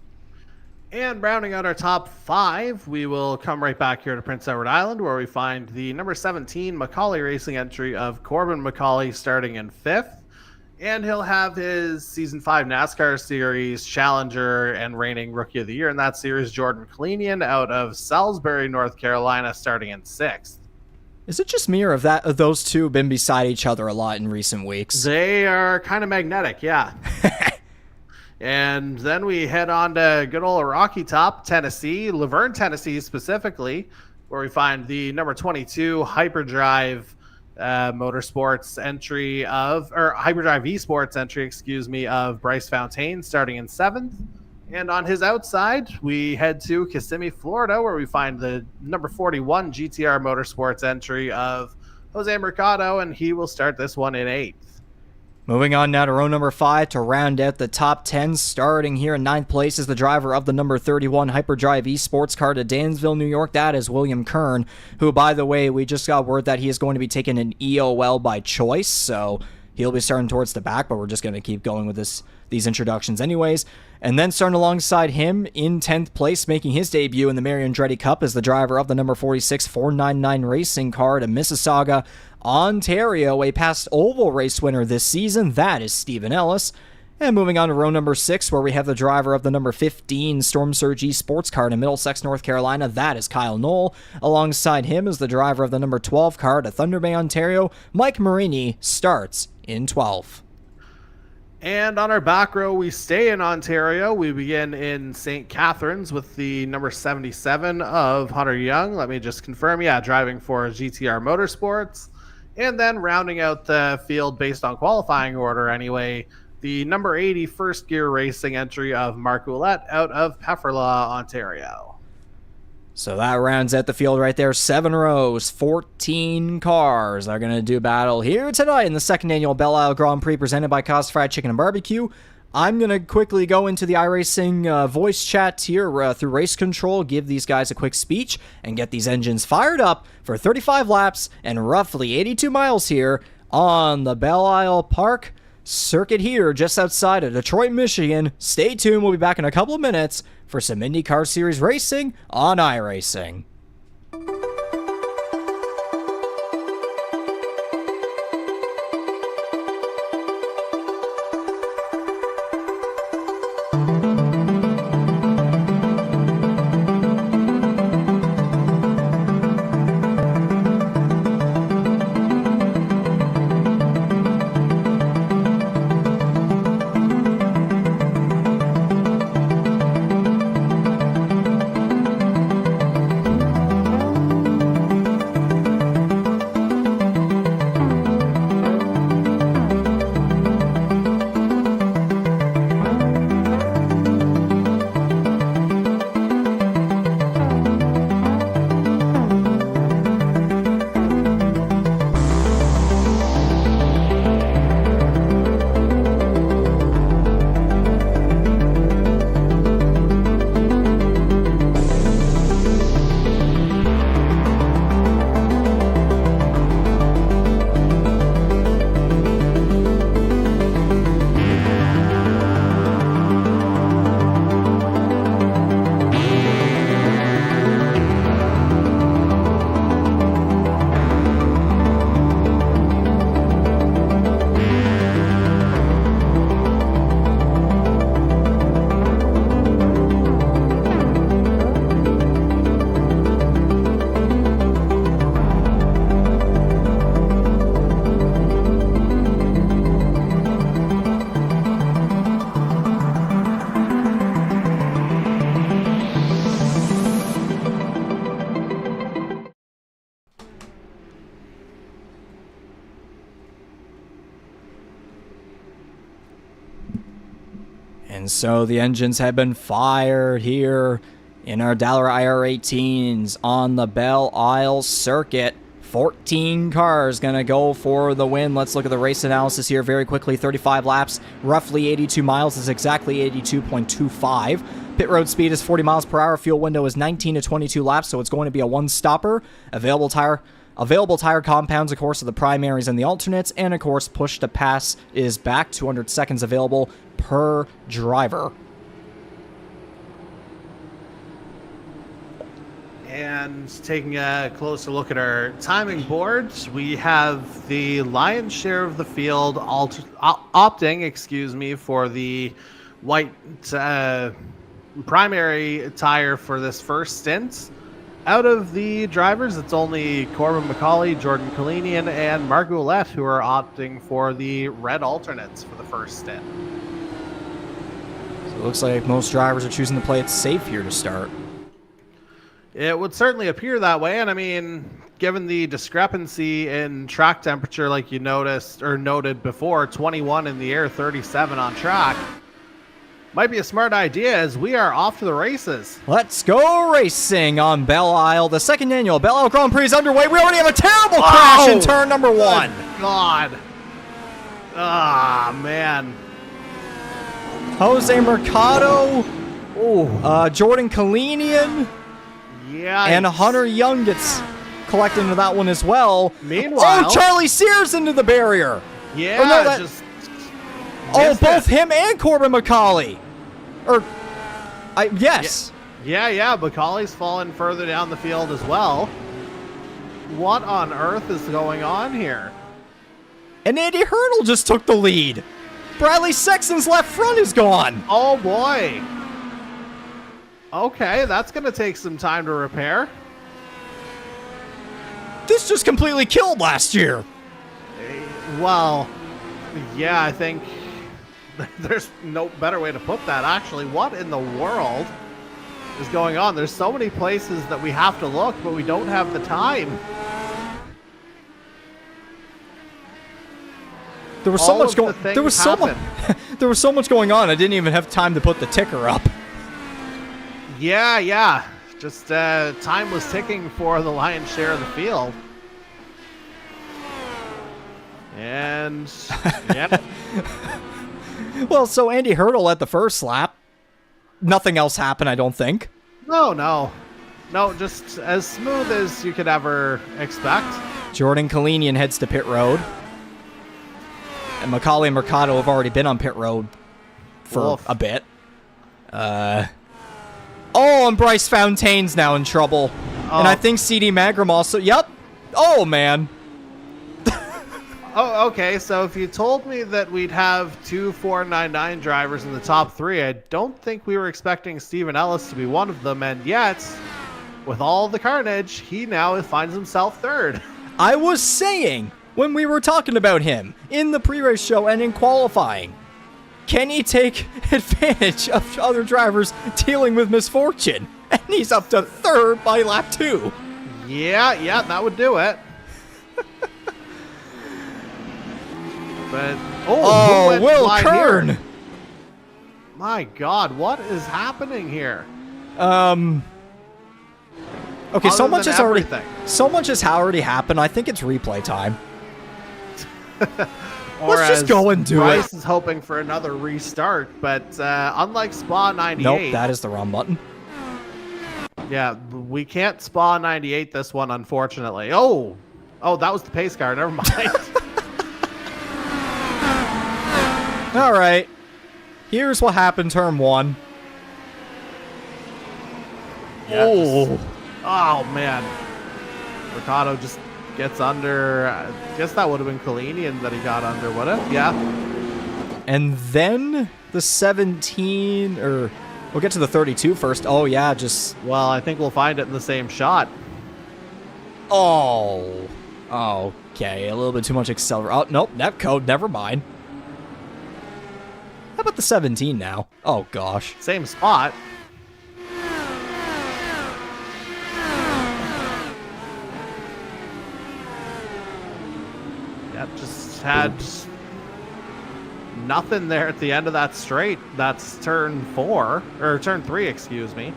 And rounding out our top 5, we will come right back here to Prince Edward Island, where we find the number 17 Macaulay Racing entry of Corbin Macaulay starting in 5th. And he'll have his Season 5 NASCAR Series challenger and reigning Rookie of the Year in that series, Jordan Kalenian, out of Salisbury, North Carolina, starting in 6th. Is it just me, or have those two been beside each other a lot in recent weeks? They are kind of magnetic, yeah. And then we head on to good old Rocky Top, Tennessee, Laverne, Tennessee specifically, where we find the number 22 Hyperdrive Motorsports entry Hyperdrive Esports entry, of Bryce Fontaine starting in 7th. And on his outside, we head to Kissimmee, Florida, where we find the number 41 GTR Motorsports entry of Jose Mercado, and he will start this one in 8th. Moving on now to row number 5 to round out the top 10. Starting here in 9th place is the driver of the number 31 Hyperdrive Esports car to Dansville, New York. That is William Kern, who, by the way, we just got word that he is going to be taking an EOL by choice, so he'll be starting towards the back, but we're just going to keep going with these introductions anyways. And then starting alongside him in 10th place, making his debut in the Mario Andretti Cup, is the driver of the number 46 499 Racing car to Mississauga, Ontario, a past oval race winner this season. That is Stephen Ellis. And moving on to row number 6, where we have the driver of the number 15 Storm Surge sports car in Middlesex, North Carolina. That is Kyle Knoll. Alongside him is the driver of the number 12 car to Thunder Bay, Ontario. Mike Marini starts in 12th. And on our back row, we stay in Ontario. We begin in St. Catharines with the number 77 of Hunter Young. Let me just confirm. Yeah, driving for GTR Motorsports. And then rounding out the field based on qualifying order anyway, the number 80 First Gear Racing entry of Mark Ouellette out of Pefferlaw, Ontario. So that rounds out the field right there. 7 rows, 14 cars are going to do battle here tonight in the second annual Belle Isle Grand Prix presented by Cost Fried Chicken and Barbecue. I'm going to quickly go into the iRacing voice chat here through Race Control, give these guys a quick speech, and get these engines fired up for 35 laps and roughly 82 miles here on the Belle Isle Park circuit here just outside of Detroit, Michigan. Stay tuned. We'll be back in a couple of minutes for some IndyCar Series racing on iRacing. And so the engines have been fired here in our Dallara IR18s on the Belle Isle circuit. 14 cars going to go for the win. Let's look at the race analysis here very quickly. 35 laps, roughly 82 miles is exactly 82.25. Pit road speed is 40 miles per hour. Fuel window is 19 to 22 laps, so it's going to be a one-stopper. Available tire compounds, of course, are the primaries and the alternates, and of course, push to pass is back. 200 seconds available per driver. And taking a closer look at our timing boards, we have the lion's share of the field opting, for the white primary tire for this first stint. Out of the drivers, it's only Corbin McCauley, Jordan Kalenian, and Mark Ouellette who are opting for the red alternates for the first stint. So it looks like most drivers are choosing to play it safe here to start. It would certainly appear that way, and I mean, given the discrepancy in track temperature like you noticed or noted before, 21 in the air, 37 on track, might be a smart idea as we are off to the races. Let's go racing on Belle Isle. The second annual Belle Isle Grand Prix is underway. We already have a terrible crash in turn number 1. God. Ah, man. Jose Mercado. Jordan Kalenian. Yeah. And Hunter Young gets collected into that one as well. Meanwhile. Oh, Charlie Sears into the barrier. Yeah. Oh, no, both him and Corbin McCauley. Yes. Yeah. McCauley's fallen further down the field as well. What on earth is going on here? And Andy Hertel just took the lead. Bradley Sexton's left front is gone. Oh, boy. Okay, that's going to take some time to repair. This just completely killed last year. Well, yeah, I think there's no better way to put that, actually. What in the world is going on? There's so many places that we have to look, but we don't have the time. There was so much going. There was so much. There was so much going on. I didn't even have time to put the ticker up. Yeah. Just time was ticking for the lion's share of the field. And yeah. Well, so Andy Hertel at the first lap. Nothing else happened, I don't think. No, just as smooth as you could ever expect. Jordan Kalenian heads to pit road. And Macaulay and Mercado have already been on pit road for a bit. Oh, and Bryce Fontaine's now in trouble. Oh. And I think CD Magram also. Yep. Oh, man. Oh, okay. So if you told me that we'd have 2 499 drivers in the top 3, I don't think we were expecting Steven Ellis to be one of them. And yet, with all the carnage, he now finds himself 3rd. I was saying, when we were talking about him in the pre-race show and in qualifying, can he take advantage of other drivers dealing with misfortune? And he's up to 3rd by lap 2. Yeah, that would do it. But Will Kern. Here? My God, what is happening here? Okay, so much has already happened. I think it's replay time. Let's just go and do Bryce is hoping for another restart, but unlike Spa 98... Nope, that is the wrong button. Yeah, we can't Spa 98 this one, unfortunately. Oh, that was the pace car. Never mind. All right. Here's what happened turn 1. Yeah, oh, man. Ricardo just gets under. I guess that would have been Kalenian that he got under, would it? Yeah. And then the 17, or we'll get to the 32 first. Oh, yeah, just... Well, I think we'll find it in the same shot. Oh. Okay, a little bit too much acceleration. Oh, nope, that code, never mind. How about the 17 now? Oh, gosh. Same spot. Yeah, just had nothing there at the end of that straight. That's turn 3, excuse me.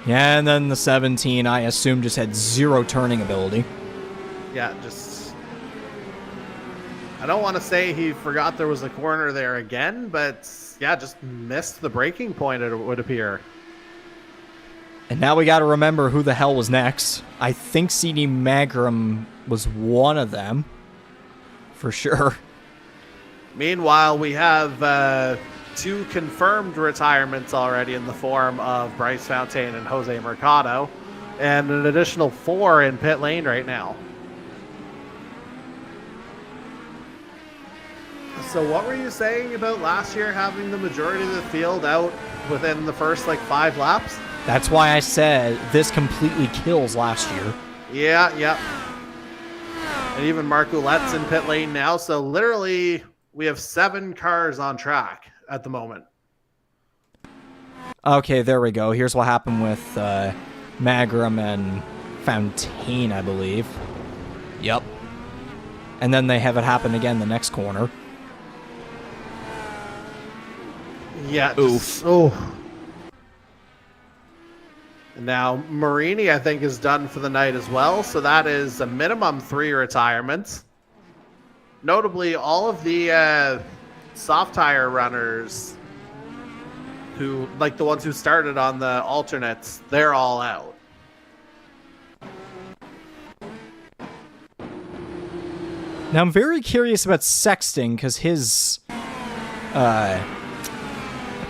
Yeah, and then the 17, I assume, just had 0 turning ability. Yeah, just... I don't want to say he forgot there was a corner there again, but yeah, just missed the braking point, it would appear. And now we got to remember who the hell was next. I think CD Magram was one of them, for sure. Meanwhile, we have 2 confirmed retirements already in the form of Bryce Fountaine and Jose Mercado, and an additional 4 in pit lane right now. So what were you saying about last year having the majority of the field out within the first 5 laps? That's why I said this completely kills last year. Yeah. And even Mark Ouellette's in pit lane now. So literally we have 7 cars on track at the moment. Okay, there we go. Here's what happened with Magram and Fountaine, I believe. Yep. And then they have it happen again the next corner. Yeah. Oof. Now, Marini, I think, is done for the night as well. So that is a minimum 3 retirements. Notably, all of the soft tire runners who, like the ones who started on the alternates, they're all out. Now, I'm very curious about Sexton because his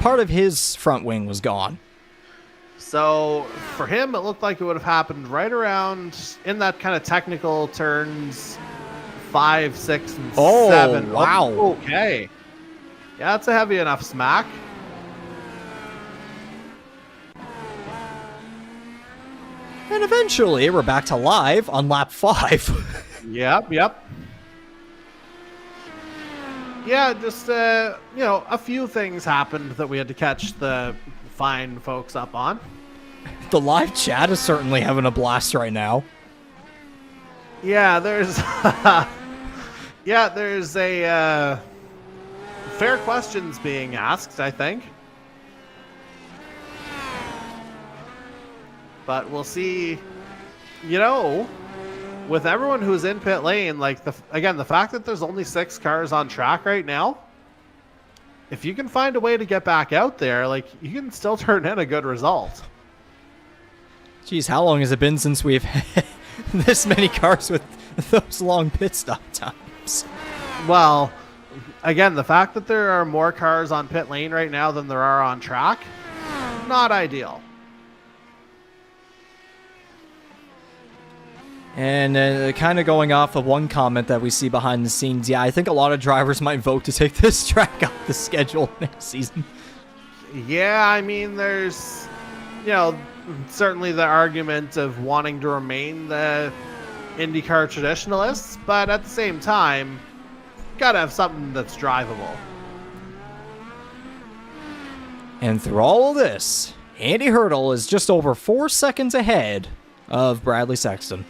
part of his front wing was gone. So for him, it looked like it would have happened right around in that kind of technical turns 5, 6, and Oh, 7. wow. Oh, okay. Yeah, that's a heavy enough smack. And eventually, we're back to live on lap 5. Yep. Yeah, just, a few things happened that we had to catch the fine folks up on. The live chat is certainly having a blast right now. Yeah, there's there's a fair questions being asked, I think. But we'll see. With everyone who's in pit lane, like the fact that there's only 6 cars on track right now, if you can find a way to get back out there, like you can still turn in a good result. Geez, how long has it been since we've had this many cars with those long pit stop times? Well, again, the fact that there are more cars on pit lane right now than there are on track, not ideal. And kind of going off of one comment that we see behind the scenes, yeah, I think a lot of drivers might vote to take this track off the schedule next season. Yeah, I mean, there's, certainly the argument of wanting to remain the IndyCar traditionalists, but at the same time, gotta have something that's drivable. And through all of this, Andy Hertel is just over 4 seconds ahead of Bradley Sexton.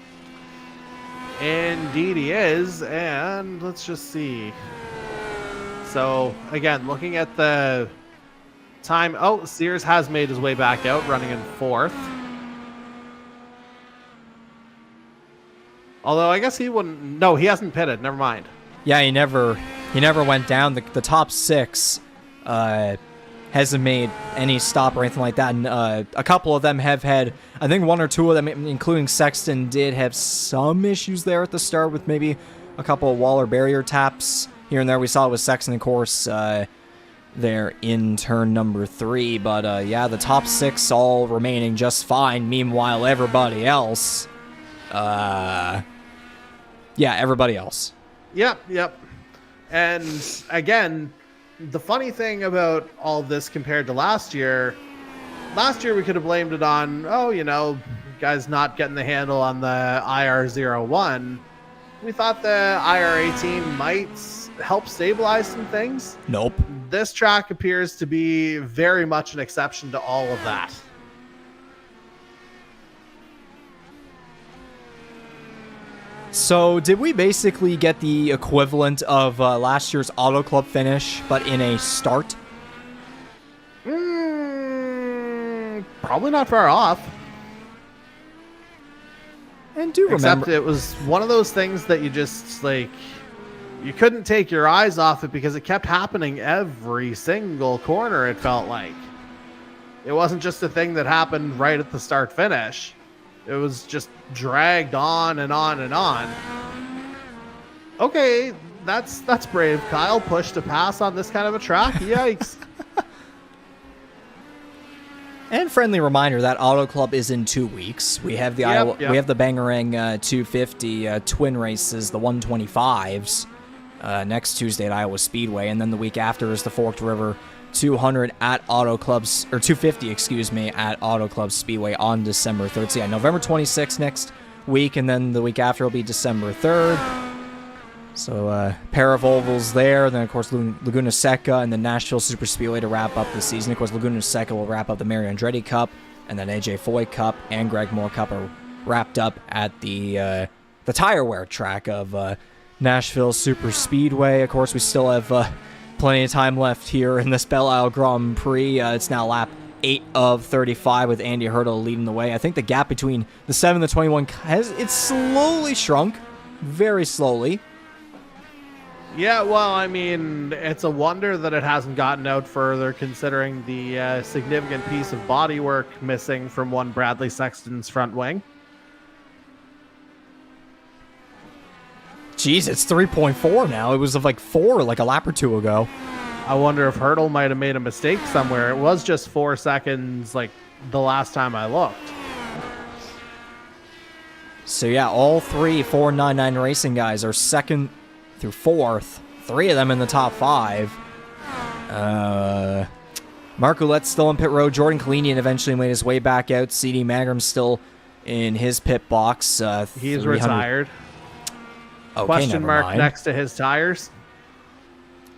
Indeed he is, and let's just see. So, again, looking at the time... Oh, Sears has made his way back out, running in 4th. Although, I guess he wouldn't... No, he hasn't pitted. Never mind. Yeah, he never went down. The top 6 hasn't made any stop or anything like that. And a couple of them have had, I think 1 or 2 of them, including Sexton, did have some issues there at the start with maybe a couple of wall or barrier taps here and there. We saw it with Sexton, of course, there in turn number 3. But yeah, the top 6 all remaining just fine. Meanwhile, everybody else, everybody else. Yep. And again, the funny thing about all this compared to last year we could have blamed it on, guys not getting the handle on the IR01. We thought the IR18 might help stabilize some things. Nope. This track appears to be very much an exception to all of that. So, did we basically get the equivalent of last year's Auto Club finish, but in a start? Probably not far off. And do remember... Except it was one of those things that you just, you couldn't take your eyes off it because it kept happening every single corner, it felt like. It wasn't just a thing that happened right at the start-finish. It was just dragged on and on and on. Okay, that's brave. Kyle pushed a pass on this kind of a track. Yikes. And friendly reminder that Auto Club is in 2 weeks. We have the we have the Bangarang 250 twin races, the 125s, next Tuesday at Iowa Speedway, and then the week after is the Forked River 200 at Auto Clubs, or 250, at Auto Club Speedway on December 3rd. So yeah, November 26th next week, and then the week after will be December 3rd. So pair of ovals there. Then, of course, Laguna Seca and the Nashville Super Speedway to wrap up the season. Of course, Laguna Seca will wrap up the Mario Andretti Cup, and then AJ Foy Cup and Greg Moore Cup are wrapped up at the tire wear track of Nashville Super Speedway. Of course, we still have plenty of time left here in this Belle Isle Grand Prix. It's now lap 8 of 35 with Andy Hertel leading the way. I think the gap between the 7 and the 21 it's slowly shrunk, very slowly. Yeah, well, I mean, it's a wonder that it hasn't gotten out further considering the significant piece of bodywork missing from one Bradley Sexton's front wing. Jeez, it's 3.4 now. It was of 4 a lap or 2 ago. I wonder if Hertel might have made a mistake somewhere. It was just 4 seconds the last time I looked. So yeah, all three 499 Racing guys are second through fourth. 3 of them in the top 5. Mark Ouellette's still on pit road. Jordan Kalenian eventually made his way back out. CD Magram's still in his pit box. He's retired. Okay, Question mark mind. next to his tires.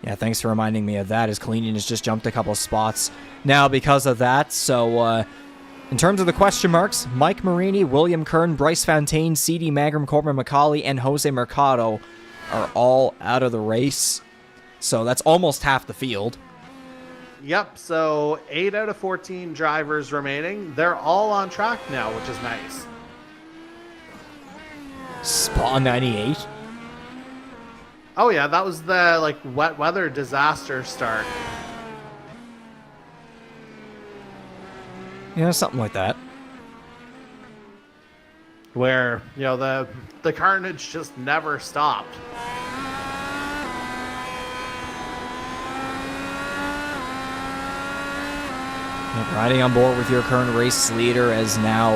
Yeah, thanks for reminding me of that, as Kalenian has just jumped a couple spots now because of that. So, in terms of the question marks, Mike Marini, William Kern, Bryce Fontaine, CD Magram, Corbin McCauley, and Jose Mercado are all out of the race. So that's almost half the field. Yep, so 8 out of 14 drivers remaining. They're all on track now, which is nice. Spa 98. Oh yeah, that was the wet weather disaster start. Yeah, something like that. Where, the carnage just never stopped. Yep, riding on board with your current race leader as now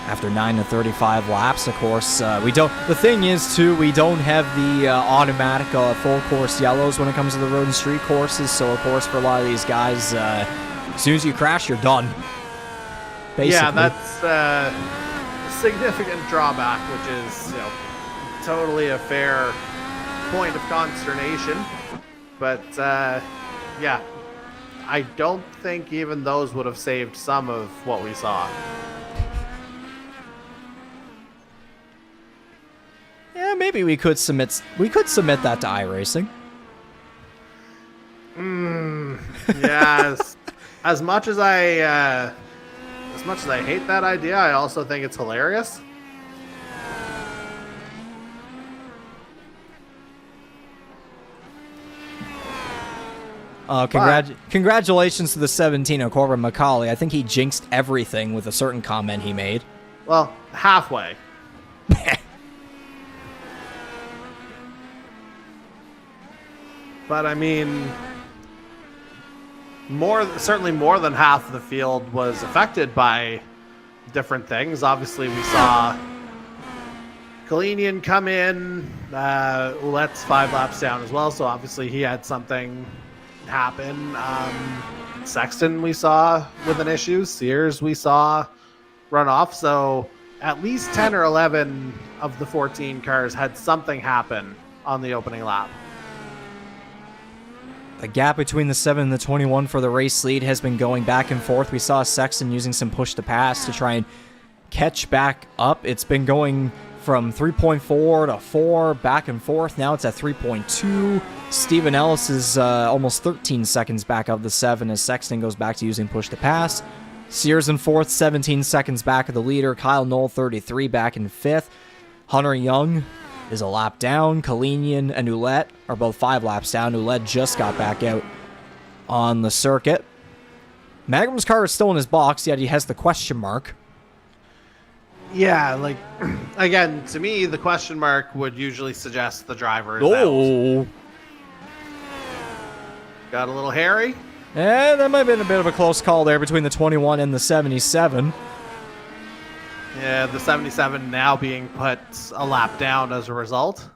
after 9 to 35 laps, of course, we don't. The thing is, too, we don't have the automatic full course yellows when it comes to the road and street courses. So, of course, for a lot of these guys, as soon as you crash, you're done. Basically. Yeah, that's a significant drawback, which is totally a fair point of consternation. But yeah, I don't think even those would have saved some of what we saw. Yeah, maybe we could submit that to iRacing. Yes. As much as I hate that idea, I also think it's hilarious. Congratulations to the 17 of Corbin McCauley. I think he jinxed everything with a certain comment he made. Well, halfway. But I mean, certainly more than half of the field was affected by different things. Obviously, we saw Kalenian come in. Ouellette's 5 laps down as well, so obviously he had something happen. Sexton we saw with an issue. Sears we saw run off. So at least 10 or 11 of the 14 cars had something happen on the opening lap. The gap between the 7 and the 21 for the race lead has been going back and forth. We saw Sexton using some push to pass to try and catch back up. It's been going from 3.4 to 4, back and forth. Now it's at 3.2. Steven Ellis is almost 13 seconds back of the 7 as Sexton goes back to using push to pass. Sears in 4th, 17 seconds back of the leader. Kyle Knoll, 33, back in 5th. Hunter Young is a lap down. Kalenian and Ouellette are both 5 laps down. Ouellette just got back out on the circuit. Magram's car is still in his box, yet he has the question mark. Yeah, again, to me, the question mark would usually suggest the driver is out. Got a little hairy? Yeah, that might have been a bit of a close call there between the 21 and the 77. Yeah, the 77 now being put a lap down as a result.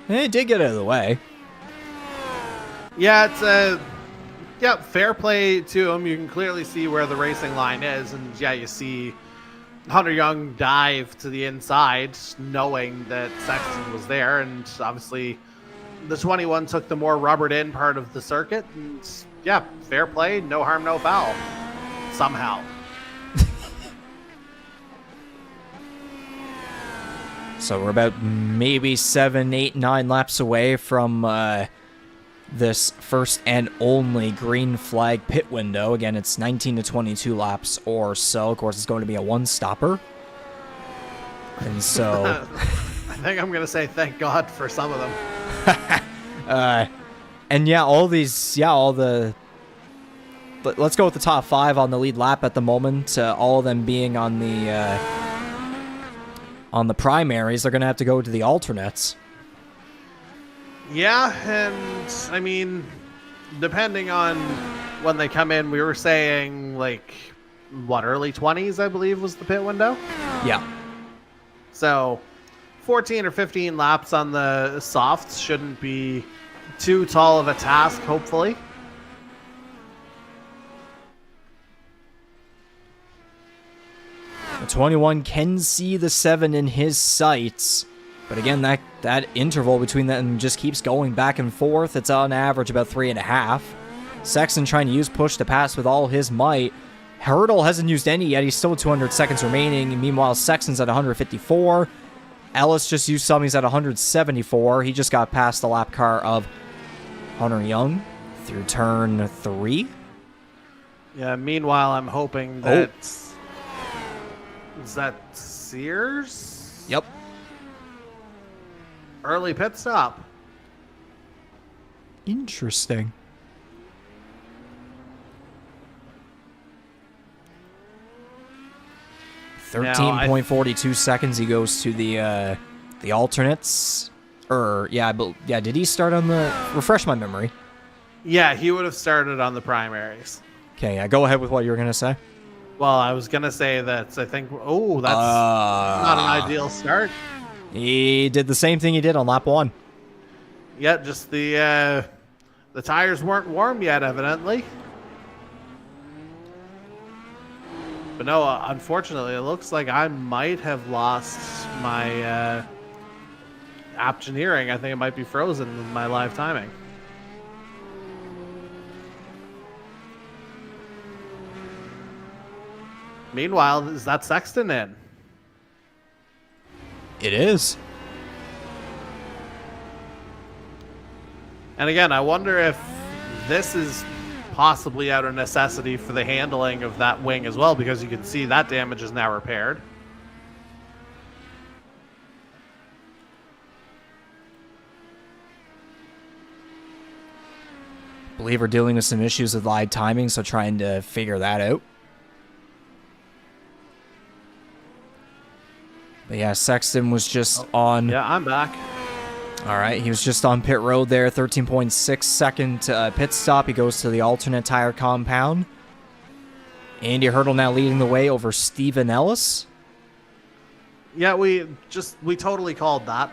He did get out of the way. Yeah, it's fair play to him. You can clearly see where the racing line is, and yeah, you see Hunter Young dive to the inside, knowing that Sexton was there, and obviously the 21 took the more rubbered in part of the circuit, and yeah, fair play, no harm, no foul. Somehow. So we're about maybe 7, 8, 9 laps away from this first and only green flag pit window. Again, it's 19 to 22 laps or so. Of course, it's going to be a one-stopper. And so... I think I'm going to say thank God for some of them. And yeah, all the... But let's go with the top 5 on the lead lap at the moment. All of them being on the primaries. They're going to have to go to the alternates. Yeah, and I mean, depending on when they come in, we were saying like early 20s, I believe, was the pit window. Yeah. So 14 or 15 laps on the softs shouldn't be too tall of a task, hopefully. The 21 can see the 7 in his sights. But again, that interval between them just keeps going back and forth. It's on average about 3.5. Sexton trying to use push to pass with all his might. Hertel hasn't used any yet. He's still 200 seconds remaining. Meanwhile, Sexton's at 154. Ellis just used some. He's at 174. He just got past the lap car of Hunter Young through turn 3. Yeah, meanwhile, I'm hoping that... Is that Sears? Yep. Early pit stop. Interesting. Now, 13.42 seconds. He goes to the alternates. Did he start on the... Refresh my memory. Yeah, he would have started on the primaries. Okay, go ahead with what you were going to say. Well, I was going to say that I think... Oh, that's not an ideal start. He did the same thing he did on lap 1. Yeah, just the tires weren't warm yet, evidently. But no, unfortunately, it looks like I might have lost my optioneering. I think it might be frozen in my live timing. Meanwhile, is that Sexton in? It is. And again, I wonder if this is possibly out of necessity for the handling of that wing as well, because you can see that damage is now repaired. I believe we're dealing with some issues with live timing, so trying to figure that out. But yeah, Sexton was just on... Yeah, I'm back. All right, he was just on pit road there, 13.6 second pit stop. He goes to the alternate tire compound. Andy Hertel now leading the way over Steven Ellis. Yeah, we totally called that.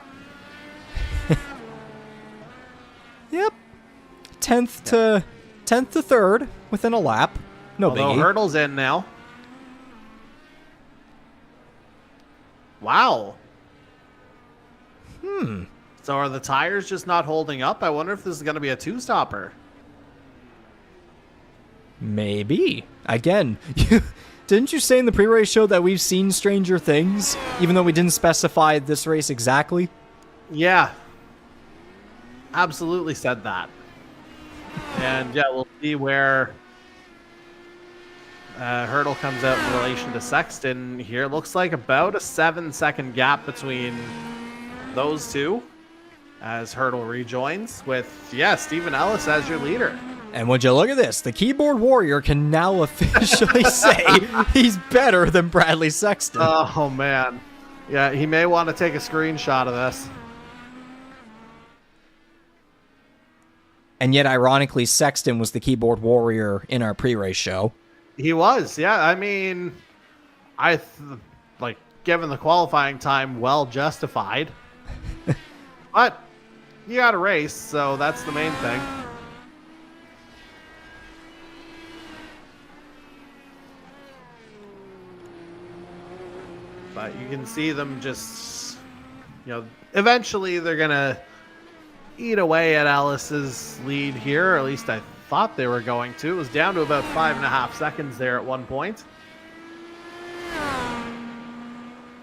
Yep. 10th to 3rd within a lap. No Although biggie. Hertel's in now. Wow. So are the tires just not holding up? I wonder if this is going to be a two-stopper. Maybe. Again, didn't you say in the pre-race show that we've seen stranger things, even though we didn't specify this race exactly? Yeah. Absolutely said that. And yeah, we'll see where Hertel comes out in relation to Sexton here. Looks like about a 7-second gap between those two as Hertel rejoins with, Steven Ellis as your leader. And would you look at this? The keyboard warrior can now officially say he's better than Bradley Sexton. Oh, man. Yeah, he may want to take a screenshot of this. And yet, ironically, Sexton was the keyboard warrior in our pre-race show. He was, yeah. I mean, given the qualifying time, well justified. But you got to race, so that's the main thing. But you can see them just, eventually they're going to eat away at Ellis's lead here, or at least I thought they were going to. It was down to about 5.5 seconds there at one point.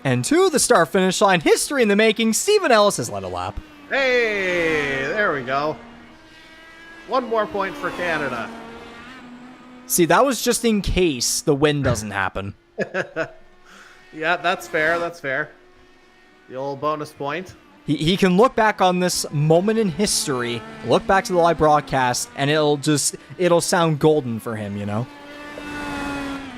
And to the start-finish line, history in the making, Steven Ellis has led a lap. Hey, there we go. One more point for Canada. See, that was just in case the win doesn't happen. Yeah, that's fair. That's fair. The old bonus point. He can look back on this moment in history, look back to the live broadcast, and it'll sound golden for him,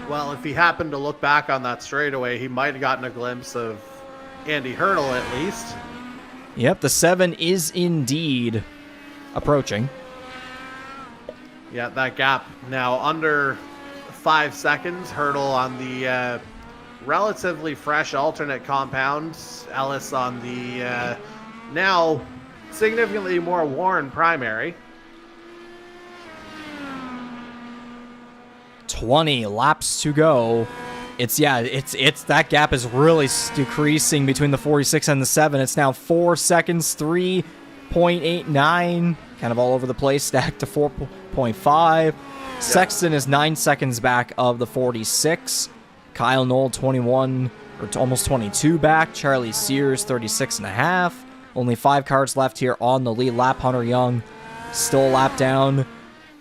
Well, if he happened to look back on that straightaway, he might have gotten a glimpse of Andy Hertel at least. Yep, the 7 is indeed approaching. Yeah, that gap now under 5 seconds. Hertel on the relatively fresh alternate compound. Ellis on the now significantly more worn primary. 20 laps to go. It's that gap is really decreasing between the 46 and the 7. It's now 4 seconds, 3.89, kind of all over the place, stacked to 4.5. Sexton is 9 seconds back of the 46. Kyle Knoll 21 or almost 22 back. Charlie Sears 36 and a half. Only 5 cars left here on the lead lap. Hunter Young still a lap down.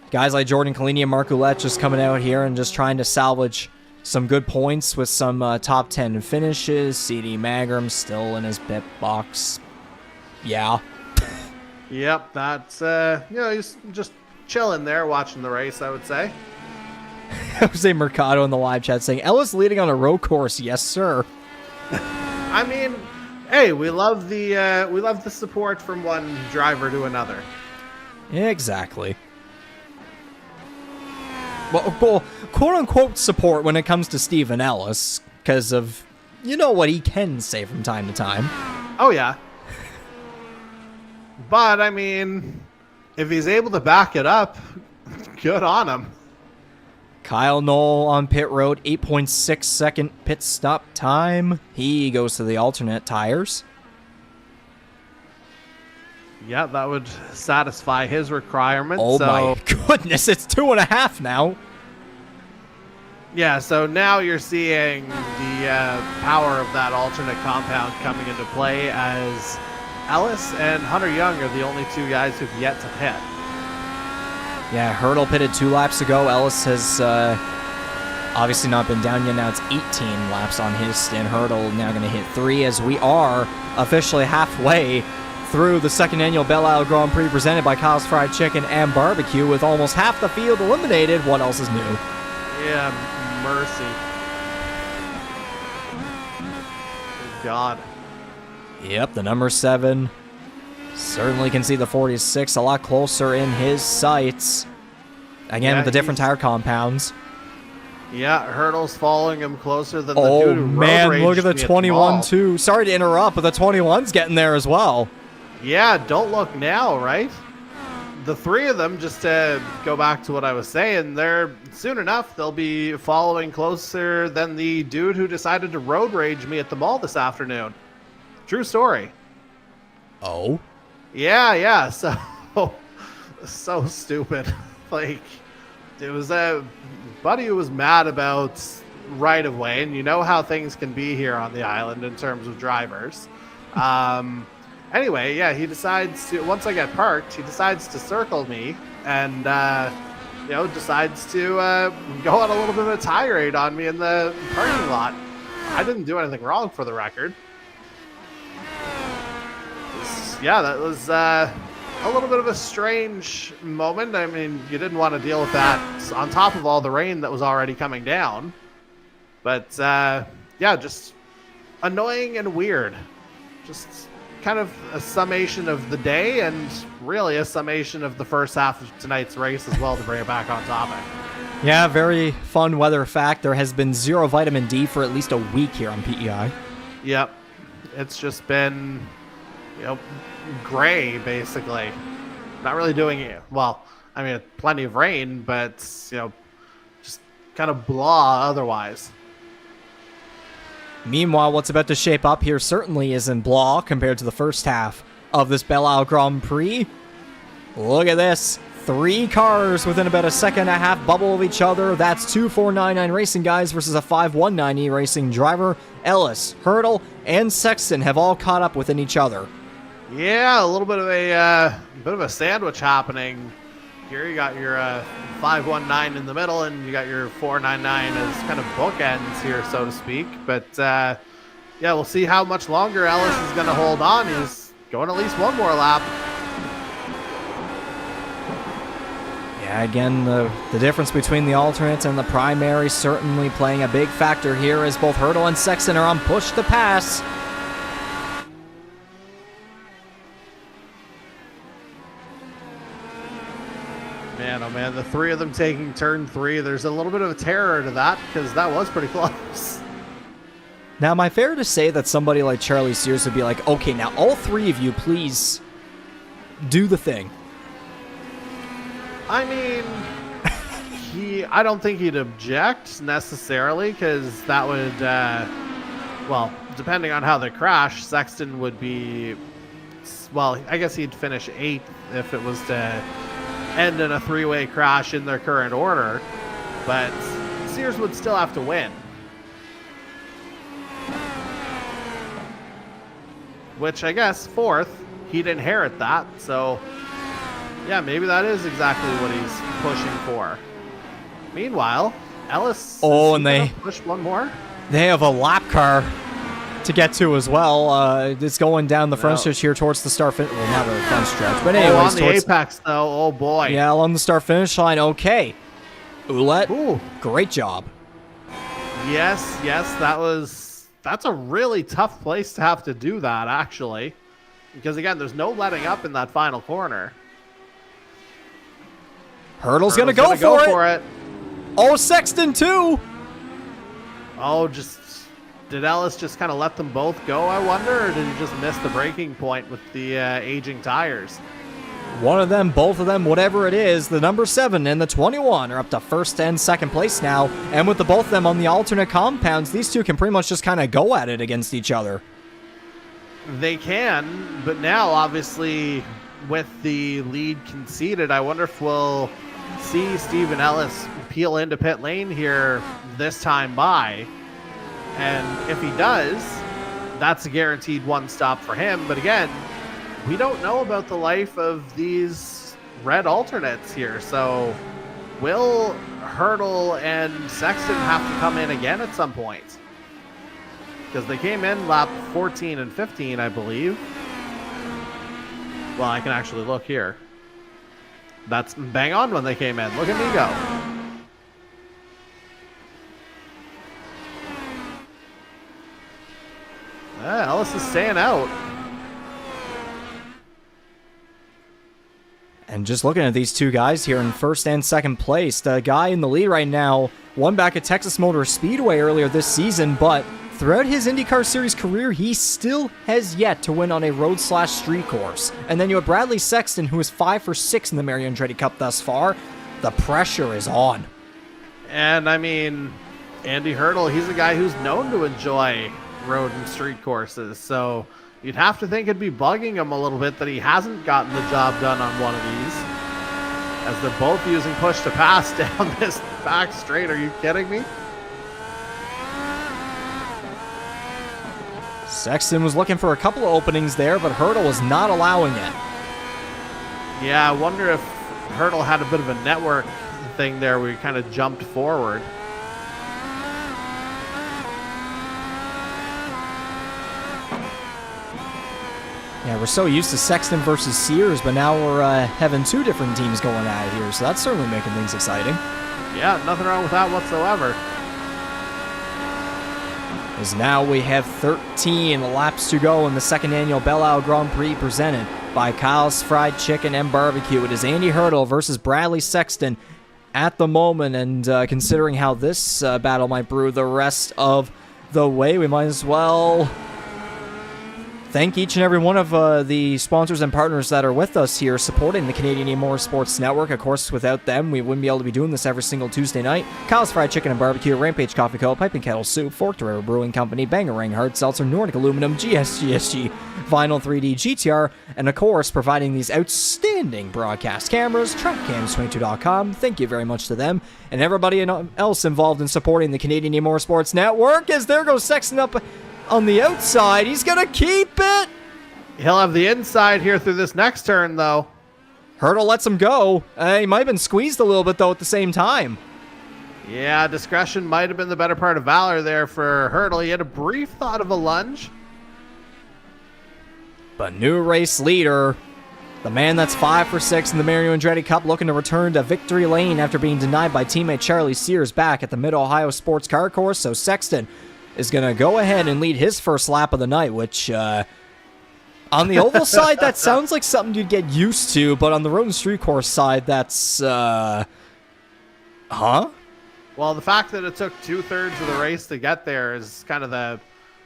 Guys like Jordan Kalenian and Mark Ouellette just coming out here and just trying to salvage some good points with some top 10 finishes. CD Magram still in his pit box. Yeah. Yep, that's, he's just chilling there watching the race, I would say. Jose Mercado in the live chat saying, Ellis leading on a road course. Yes, sir. I mean, hey, we love the support from one driver to another. Exactly. Well, quote-unquote support when it comes to Stephen Ellis, because of, what he can say from time to time. Oh, yeah. But, I mean, if he's able to back it up, good on him. Kyle Knoll on pit road, 8.6 second pit stop time. He goes to the alternate tires. Yeah, that would satisfy his requirement. Oh my goodness, it's 2.5 now. Yeah, so now you're seeing the power of that alternate compound coming into play, as Ellis and Hunter Young are the only 2 guys who've yet to pit. Yeah, Hertel pitted 2 laps ago. Ellis has obviously not been down yet. Now it's 18 laps on his stint. Hertel now going to hit 3 as we are officially halfway through the second annual Belle Isle Grand Prix presented by Kyle's Fried Chicken and Barbecue, with almost half the field eliminated. What else is new? Yeah, mercy. Good God. Yep, the number 7 certainly can see the 46 a lot closer in his sights. Again, with the different tire compounds. Yeah, Hertel's following him closer than the dude who road raged look at the 21 too. Sorry to interrupt, but the 21's getting there as well. Yeah, don't look now, right? The 3 of them, just to go back to what I was saying, soon enough they'll be following closer than the dude who decided to road rage me at the mall this afternoon. True story. Oh? Yeah, so stupid. Like, it was a buddy who was mad about right of way, and you know how things can be here on the island in terms of drivers. Anyway, yeah, he decides to, once I get parked, he decides to circle me and, decides to go on a little bit of a tirade on me in the parking lot. I didn't do anything wrong, for the record. Yeah, that was a little bit of a strange moment. I mean, you didn't want to deal with that on top of all the rain that was already coming down. But, yeah, just annoying and weird. Just kind of a summation of the day, and really a summation of the first half of tonight's race as well, to bring it back on topic. Yeah, very fun weather fact. There has been 0 vitamin D for at least a week here on PEI. Yep. It's just been, gray, basically. Not really doing it. Well, I mean, plenty of rain, but, just kind of blah otherwise. Meanwhile, what's about to shape up here certainly isn't blah compared to the first half of this Belle Isle Grand Prix. Look at this. 3 cars within about a second and a half bubble of each other. That's 2,499 Racing guys versus a 5,190 Racing driver. Ellis, Hertel, and Sexton have all caught up within each other. Yeah, a little bit of a sandwich happening here. You got your 519 in the middle, and you got your 499 as kind of bookends here, so to speak. But yeah, we'll see how much longer Ellis is going to hold on. He's going at least one more lap. Yeah, again, the difference between the alternates and the primary certainly playing a big factor here, as both Hertel and Sexton are on push to pass. Man, oh man. And the three of them taking turn 3, there's a little bit of a terror to that because that was pretty close. Now, am I fair to say that somebody like Charlie Sears would be like, okay, now all 3 of you, please do the thing? I mean, I don't think he'd object necessarily because that would, well, depending on how they crash, Sexton would be, well, I guess he'd finish 8th if it was to end in a 3-way crash in their current order, but Sears would still have to win. Which I guess 4th, he'd inherit that, so yeah, maybe that is exactly what he's pushing for. Meanwhile, Ellis and they push one more. They have a lap car to get to as well. It's going down the front stretch here towards the start finish. Well, not the front stretch, but anyways. On the apex, though. Oh, boy. Yeah, along the start finish line. Okay. Ouellette, great job. Yes, that's a really tough place to have to do that, actually. Because, again, there's no letting up in that final corner. Hertel's going to go for it. Oh, Sexton, too. Oh, did Ellis just kind of let them both go, I wonder? Or did he just miss the breaking point with the aging tires? One of them, both of them, whatever it is, the number 7 and the 21 are up to first and second place now. And with the both of them on the alternate compounds, these two can pretty much just kind of go at it against each other. They can, but now, obviously, with the lead conceded, I wonder if we'll see Stephen Ellis peel into pit lane here this time by. And if he does, that's a guaranteed one stop for him. But again, we don't know about the life of these red alternates here. So will Hertel and Sexton have to come in again at some point? Because they came in lap 14 and 15, I believe. Well, I can actually look here. That's bang on when they came in. Look at me go. Ellis is staying out. And just looking at these two guys here in first and second place, the guy in the lead right now won back at Texas Motor Speedway earlier this season, but throughout his IndyCar Series career, he still has yet to win on a road/street course. And then you have Bradley Sexton, who is 5 for 6 in the Mario Andretti Cup thus far. The pressure is on. And I mean, Andy Hertel, he's a guy who's known to enjoy road and street courses, so you'd have to think it'd be bugging him a little bit that he hasn't gotten the job done on one of these, as they're both using push to pass down this back straight. Are you kidding me? Sexton was looking for a couple of openings there, but Hertel was not allowing it. Yeah, I wonder if Hertel had a bit of a network thing there where he kind of jumped forward. Yeah, we're so used to Sexton versus Sears, but now we're having 2 different teams going at it here, so that's certainly making things exciting. Yeah, nothing wrong with that whatsoever. As now we have 13 laps to go in the second annual Belle Isle Grand Prix presented by Kyle's Fried Chicken and Barbecue. It is Andy Hertel versus Bradley Sexton at the moment, and considering how this battle might brew the rest of the way, we might as well thank each and every one of the sponsors and partners that are with us here supporting the Canadian E-Motorsports Network. Of course, without them, we wouldn't be able to be doing this every single Tuesday night. Kyle's Fried Chicken and Barbecue, Rampage Coffee Co., Pipe and Kettle Soup, Forked River Brewing Company, Bangarang Hard Seltzer, Nordic Aluminum, GSGSG, Vinyl 3D, GTR, and of course, providing these outstanding broadcast cameras, TrackCams22.com. Thank you very much to them and everybody else involved in supporting the Canadian E-Motorsports Network. As there goes Sexton up on the outside. He's going to keep it. He'll have the inside here through this next turn, though. Hertel lets him go. He might have been squeezed a little bit, though, at the same time. Yeah, discretion might have been the better part of valor there for Hertel. He had a brief thought of a lunge. But new race leader, the man that's 5 for 6 in the Mario Andretti Cup, looking to return to victory lane after being denied by teammate Charlie Sears back at the Mid-Ohio Sports Car Course. So Sexton is going to go ahead and lead his first lap of the night, which On the oval side, that sounds like something you'd get used to, but on the road and street course side, that's, huh? Well, the fact that it took 2/3 of the race to get there is kind of the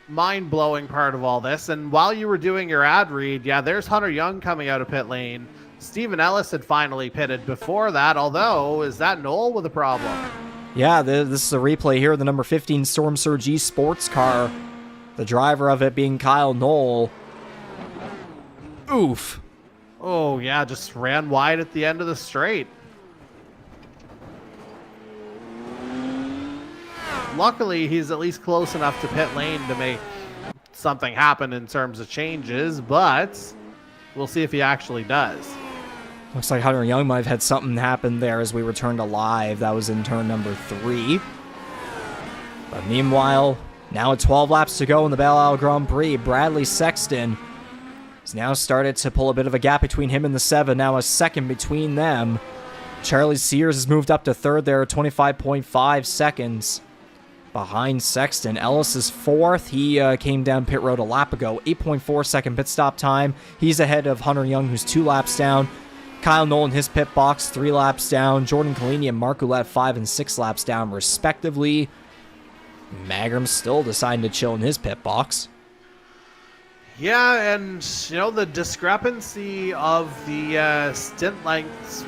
mind-blowing part of all this. And while you were doing your ad read, yeah, there's Hunter Young coming out of pit lane. Stephen Ellis had finally pitted before that, although, is that Noel with a problem? Yeah, this is a replay here of the number 15 Storm Surge E sports car. The driver of it being Kyle Noel. Oof. Oh, yeah, just ran wide at the end of the straight. Luckily, he's at least close enough to pit lane to make something happen in terms of changes, but we'll see if he actually does. Looks like Hunter Young might have had something happen there as we return to live. That was in turn number 3. But meanwhile, now at 12 laps to go in the Belle Isle Grand Prix, Bradley Sexton has now started to pull a bit of a gap between him and the 7. Now a second between them. Charlie Sears has moved up to third there, 25.5 seconds behind Sexton. Ellis is 4th. He came down pit road a lap ago. 8.4 second pit stop time. He's ahead of Hunter Young, who's 2 laps down. Kyle Nolan, his pit box, 3 laps down. Jordan Kalenian and Mark Ouellette, 5 and 6 laps down, respectively. Magram's still deciding to chill in his pit box. Yeah, and, you know, the discrepancy of the stint lengths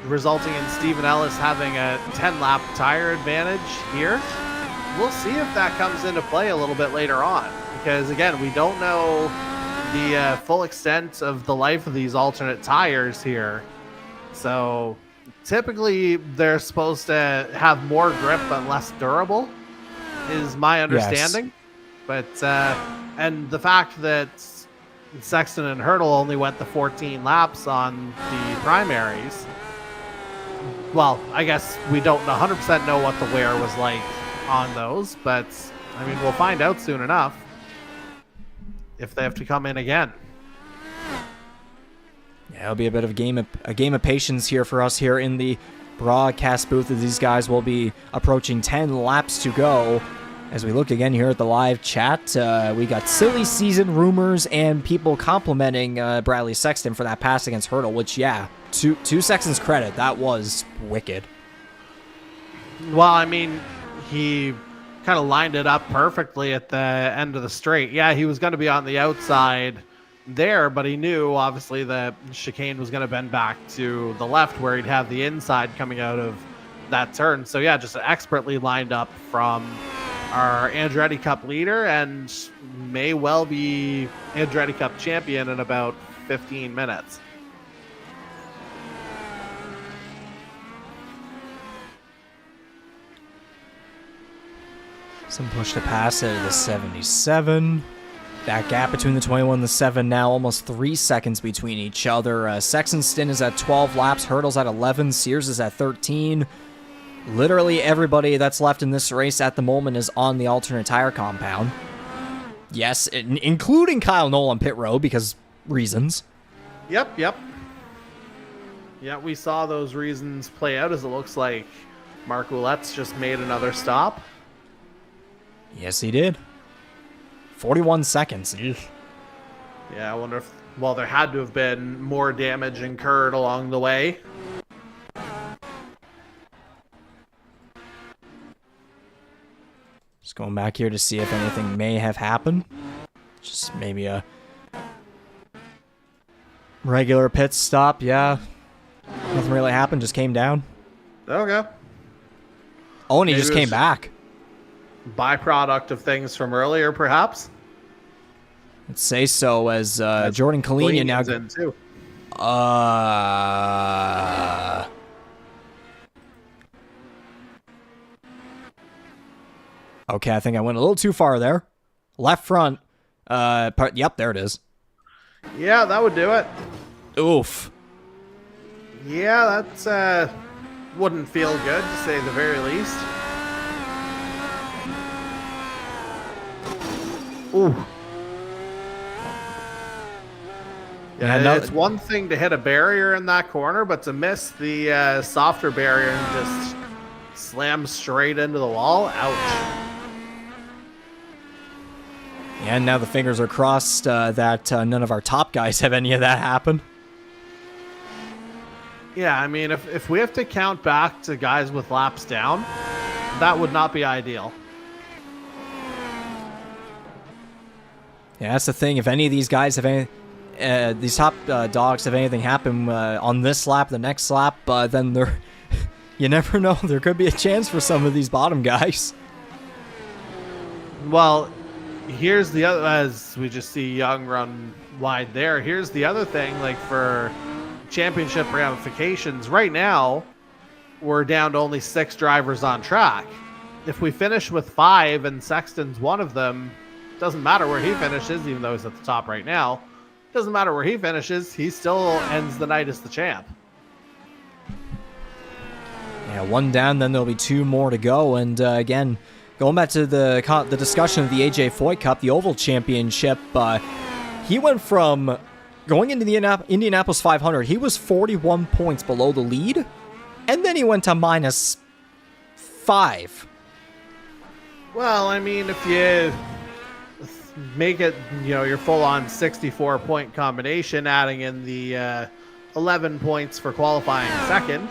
resulting in Stephen Ellis having a 10-lap tire advantage here. We'll see if that comes into play a little bit later on, because, again, we don't know the full extent of the life of these alternate tires here. So typically they're supposed to have more grip but less durable, is my understanding. Yes. But and the fact that Sexton and Hertel only went the 14 laps on the primaries, well, I guess we don't 100% know what the wear was like on those, but I mean, we'll find out soon enough if they have to come in again. Yeah, it'll be a bit of a game of patience here for us here in the broadcast booth, as these guys will be approaching 10 laps to go. As we look again here at the live chat, we got silly season rumors and people complimenting Bradley Sexton for that pass against Hertel, which, yeah, to Sexton's credit, that was wicked. Well, I mean, he kind of lined it up perfectly at the end of the straight. Yeah, he was going to be on the outside there, but he knew, obviously, that chicane was going to bend back to the left where he'd have the inside coming out of that turn. So, yeah, just expertly lined up from our Andretti Cup leader, and may well be Andretti Cup champion in about 15 minutes. Some push to pass out of the 77. That gap between the 21 and the 7 now almost 3 seconds between each other. Sexton's stint is at 12 laps. Hertel's at 11. Sears is at 13. Literally everybody that's left in this race at the moment is on the alternate tire compound. Yes, including Kyle Noel on pit road because reasons. Yep. Yeah, we saw those reasons play out, as it looks like Mark Ouellette's just made another stop. Yes, he did. 41 seconds. Eugh. Yeah, I wonder if, well, there had to have been more damage incurred along the way. Just going back here to see if anything may have happened. Just maybe a regular pit stop. Yeah. Nothing really happened. Just came down. Okay. Oh, and he just came back. Byproduct of things from earlier, perhaps? Let's say so, as Jordan Kalenian now... in too. Okay, I think I went a little too far there. Left front. Yep, there it is. Yeah, that would do it. Oof. Yeah, that wouldn't feel good, to say the very least. Ooh. Yeah, it's one thing to hit a barrier in that corner, but to miss the softer barrier and just slam straight into the wall, ouch. And now the fingers are crossed that none of our top guys have any of that happen. Yeah, I mean, if we have to count back to guys with laps down, that would not be ideal. Yeah, that's the thing. If any of these guys have any, these top dogs have anything happen on this lap, the next lap, then they're, you never know. There could be a chance for some of these bottom guys. Well, here's the other, as we just see Young run wide there. Here's the other thing, like for championship ramifications, right now, we're down to only 6 drivers on track. If we finish with 5 and Sexton's one of them, doesn't matter where he finishes, even though he's at the top right now. Doesn't matter where he finishes, he still ends the night as the champ. Yeah, 1 down, then there'll be 2 more to go. And again, going back to the discussion of the AJ Foyt Cup, the Oval Championship, he went from going into the Indianapolis 500, he was 41 points below the lead, and then he went to -5. Well, I mean, if you make it, your full-on 64-point combination, adding in the 11 points for qualifying second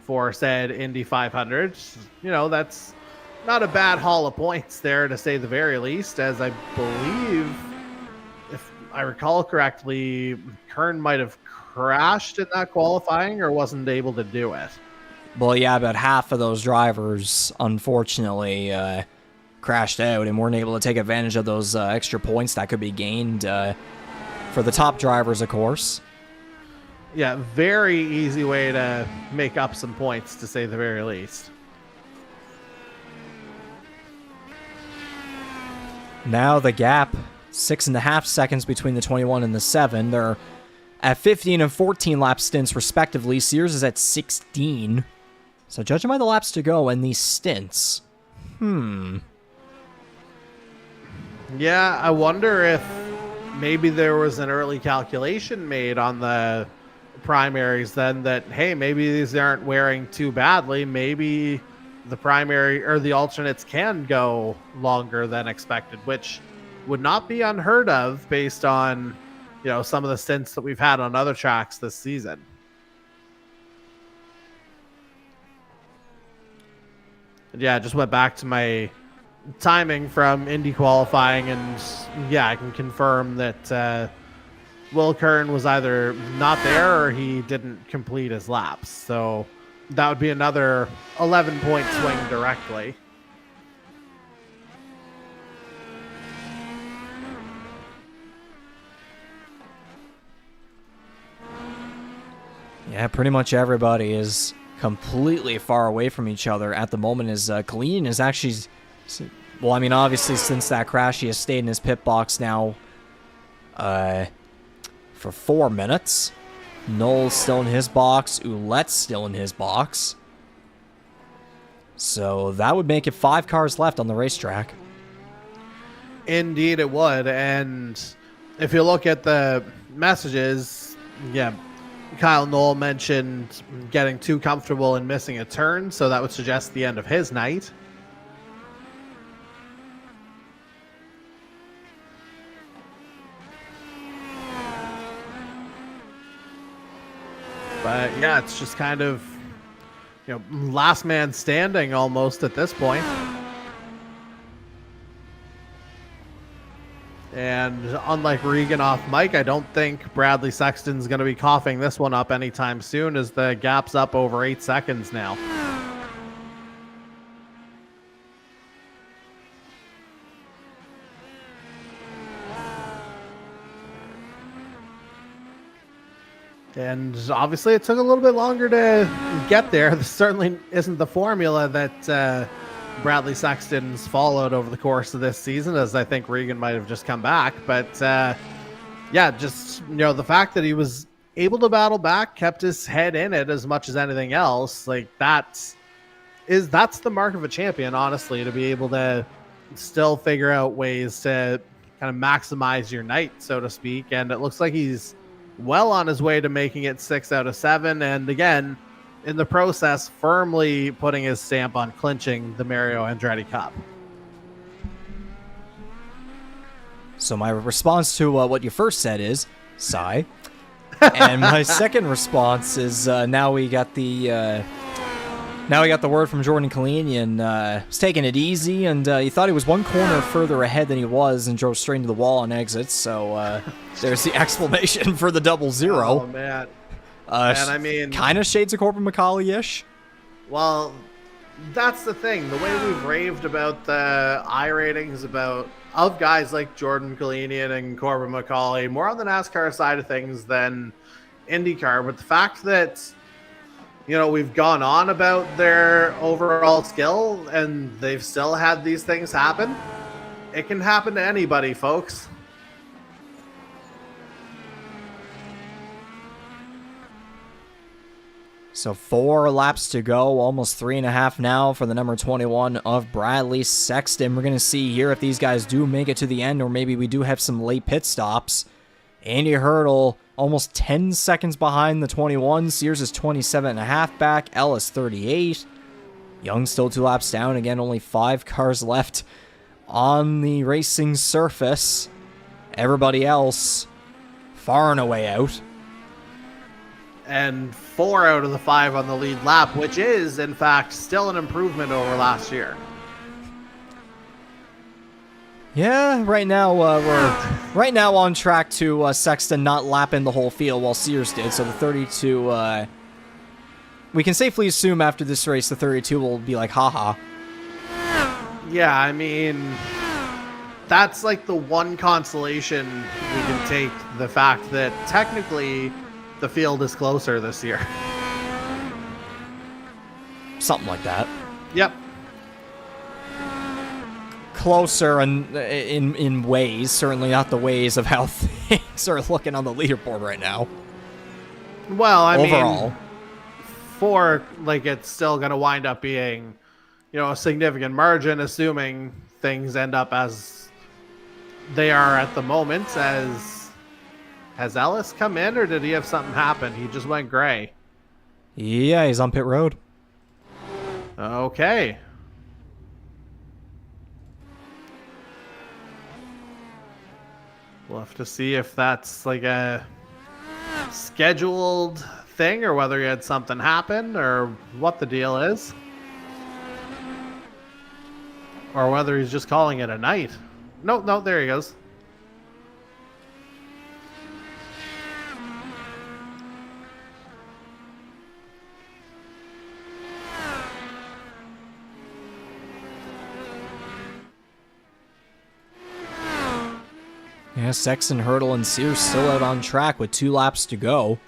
for said Indy 500, that's not a bad haul of points there, to say the very least, as I believe, if I recall correctly, Kern might have crashed in that qualifying or wasn't able to do it. Well, yeah, about half of those drivers, unfortunately, crashed out and weren't able to take advantage of those extra points that could be gained for the top drivers, of course. Yeah, very easy way to make up some points, to say the very least. Now the gap, 6.5 seconds between the 21 and the 7. They're at 15 and 14 lap stints, respectively. Sears is at 16. So judging by the laps to go and these stints, Yeah, I wonder if maybe there was an early calculation made on the primaries then that, hey, maybe these aren't wearing too badly. Maybe the primary or the alternates can go longer than expected, which would not be unheard of based on, some of the stints that we've had on other tracks this season. And yeah, I just went back to my timing from Indy qualifying, and yeah, I can confirm that Will Kern was either not there or he didn't complete his laps. So that would be another 11-point swing directly. yeah, pretty much everybody is completely far away from each other at the moment. As Kalenian is actually, well, I mean, obviously since that crash, he has stayed in his pit box now for 4 minutes. Noel's still in his box. Ouellette's still in his box. So that would make it 5 cars left on the racetrack. Indeed it would. And if you look at the messages, yeah, Kyle Noel mentioned getting too comfortable and missing a turn, so that would suggest the end of his night. But yeah, it's just kind of, last man standing almost at this point. And unlike Regan off mic, I don't think Bradley Sexton's going to be coughing this one up anytime soon, as the gap's up over 8 seconds now. And obviously it took a little bit longer to get there. This certainly isn't the formula that Bradley Sexton's followed over the course of this season, as I think Regan might have just come back. But yeah, just, the fact that he was able to battle back, kept his head in it as much as anything else, like that's the mark of a champion, honestly, to be able to still figure out ways to kind of maximize your night, so to speak. And it looks like he's well on his way to making it 6 out of 7. And again, in the process, firmly putting his stamp on clinching the Mario Andretti Cup. So my response to what you first said is, sigh. And my second response is now we got the word from Jordan Kalenian. He's taking it easy, and he thought he was one corner further ahead than he was and drove straight into the wall on exit. So there's the explanation for the 0-0. Oh, man. And I mean, kind of shades of Corbin McCauley-ish. Well, that's the thing. The way we've raved about the I ratings of guys like Jordan Kalenian and Corbin McCauley, more on the NASCAR side of things than IndyCar. But the fact that, we've gone on about their overall skill and they've still had these things happen, it can happen to anybody, folks. So 4 laps to go, almost 3.5 now for the number 21 of Bradley Sexton. We're going to see here if these guys do make it to the end, or maybe we do have some late pit stops. Andy Hertel almost 10 seconds behind the 21. Sears is 27.5 back. Ellis 38. Young still 2 laps down. Again, only 5 cars left on the racing surface. Everybody else far and away out. And 4 out of the 5 on the lead lap, which is, in fact, still an improvement over last year. Yeah, right now we're on track to Sexton not lapping the whole field while Sears did. So the 32, we can safely assume after this race the 32 will be like, haha. Yeah, I mean, that's like the one consolation we can take, the fact that technically the field is closer this year. Something like that. Yep. Closer and in ways, certainly not the ways of how things are looking on the leaderboard right now. Well, I overall, it's still going to wind up being, a significant margin, assuming things end up as they are at the moment. Has Ellis come in, or did he have something happen? He just went gray. Yeah, he's on pit road. Okay. We'll have to see if that's like a scheduled thing or whether he had something happen or what the deal is. Or whether he's just calling it a night. No, there he goes. Yeah, Sexton, Hertel, and Sears still out on track with 2 laps to go.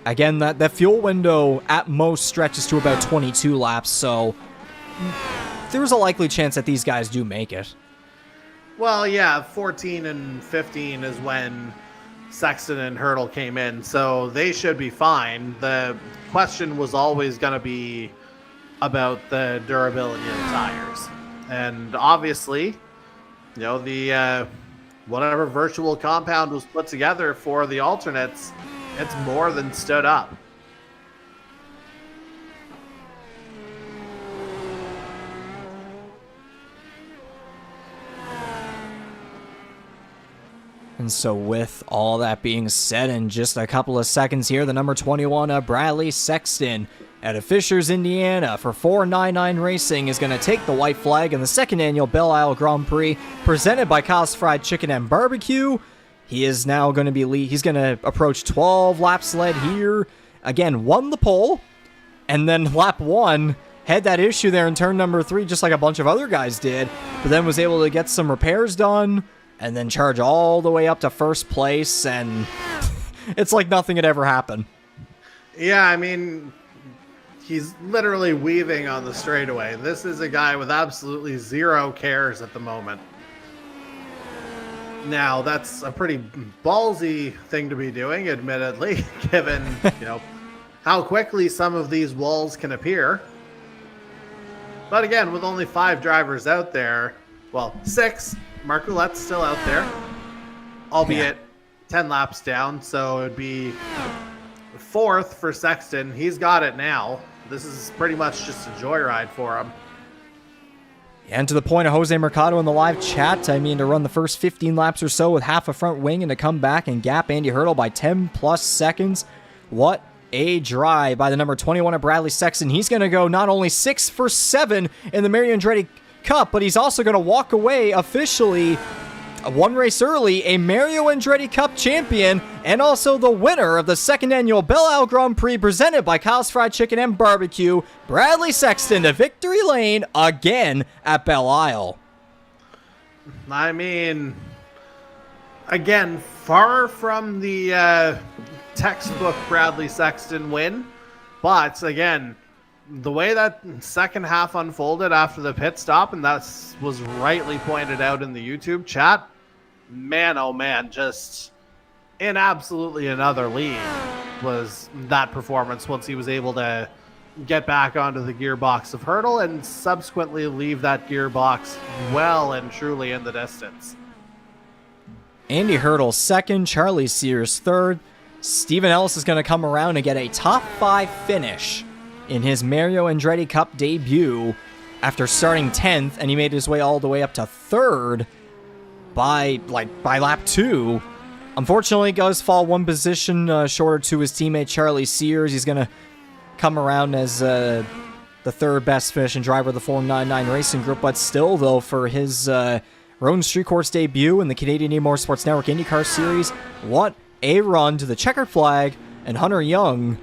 Again, that fuel window at most stretches to about 22 laps, so there's a likely chance that these guys do make it. Well, yeah, 14 and 15 is when Sexton and Hertel came in, so they should be fine. The question was always going to be about the durability of the tires. And obviously, the whatever virtual compound was put together for the alternates, it's more than stood up. And so with all that being said, in just a couple of seconds here, the number 21 Bradley Sexton out of Fishers, Indiana for 499 Racing is going to take the white flag in the second annual Belle Isle Grand Prix presented by Kyle's Fried Chicken and Barbecue. He is now going to he's going to approach 12 laps led here. Again, won the pole, and then lap 1 had that issue there in turn number 3 just like a bunch of other guys did, but then was able to get some repairs done and then charge all the way up to first place, and it's like nothing had ever happened. Yeah, I mean, he's literally weaving on the straightaway. This is a guy with absolutely zero cares at the moment. Now, that's a pretty ballsy thing to be doing, admittedly, given, how quickly some of these walls can appear. But again, with only 5 drivers out there, well, 6, Mark Ouellette's still out there, albeit 10 laps down, so it would be 4th for Sexton. He's got it now. This is pretty much just a joyride for him. And to the point of Jose Mercado in the live chat, I mean, to run the first 15 laps or so with half a front wing and to come back and gap Andy Hertel by 10 plus seconds. What a drive by the number 21 of Bradley Sexton. He's going to go not only 6 for 7 in the Mario Andretti Cup, but he's also going to walk away officially one race early, a Mario Andretti Cup champion, and also the winner of the second annual Belle Isle Grand Prix presented by Kyle's Fried Chicken and Barbecue, Bradley Sexton, to victory lane again at Belle Isle. I mean, again, far from the textbook Bradley Sexton win, but again, the way that second half unfolded after the pit stop, and that was rightly pointed out in the YouTube chat, man, oh man, just in absolutely another league was that performance once he was able to get back onto the gearbox of Hertel and subsequently leave that gearbox well and truly in the distance. Andy Hertel second, Charlie Sears third. Steven Ellis is going to come around and get a top 5 finish in his Mario Andretti Cup debut after starting 10th, and he made his way all the way up to 3rd by lap 2. Unfortunately, does fall one position shorter to his teammate Charlie Sears. He's going to come around as the 3rd best finishing driver of the 499 Racing Group, but still, though, for his Road Street Course debut in the Canadian E-Motorsports Network IndyCar Series, what a run to the checkered flag, and Hunter Young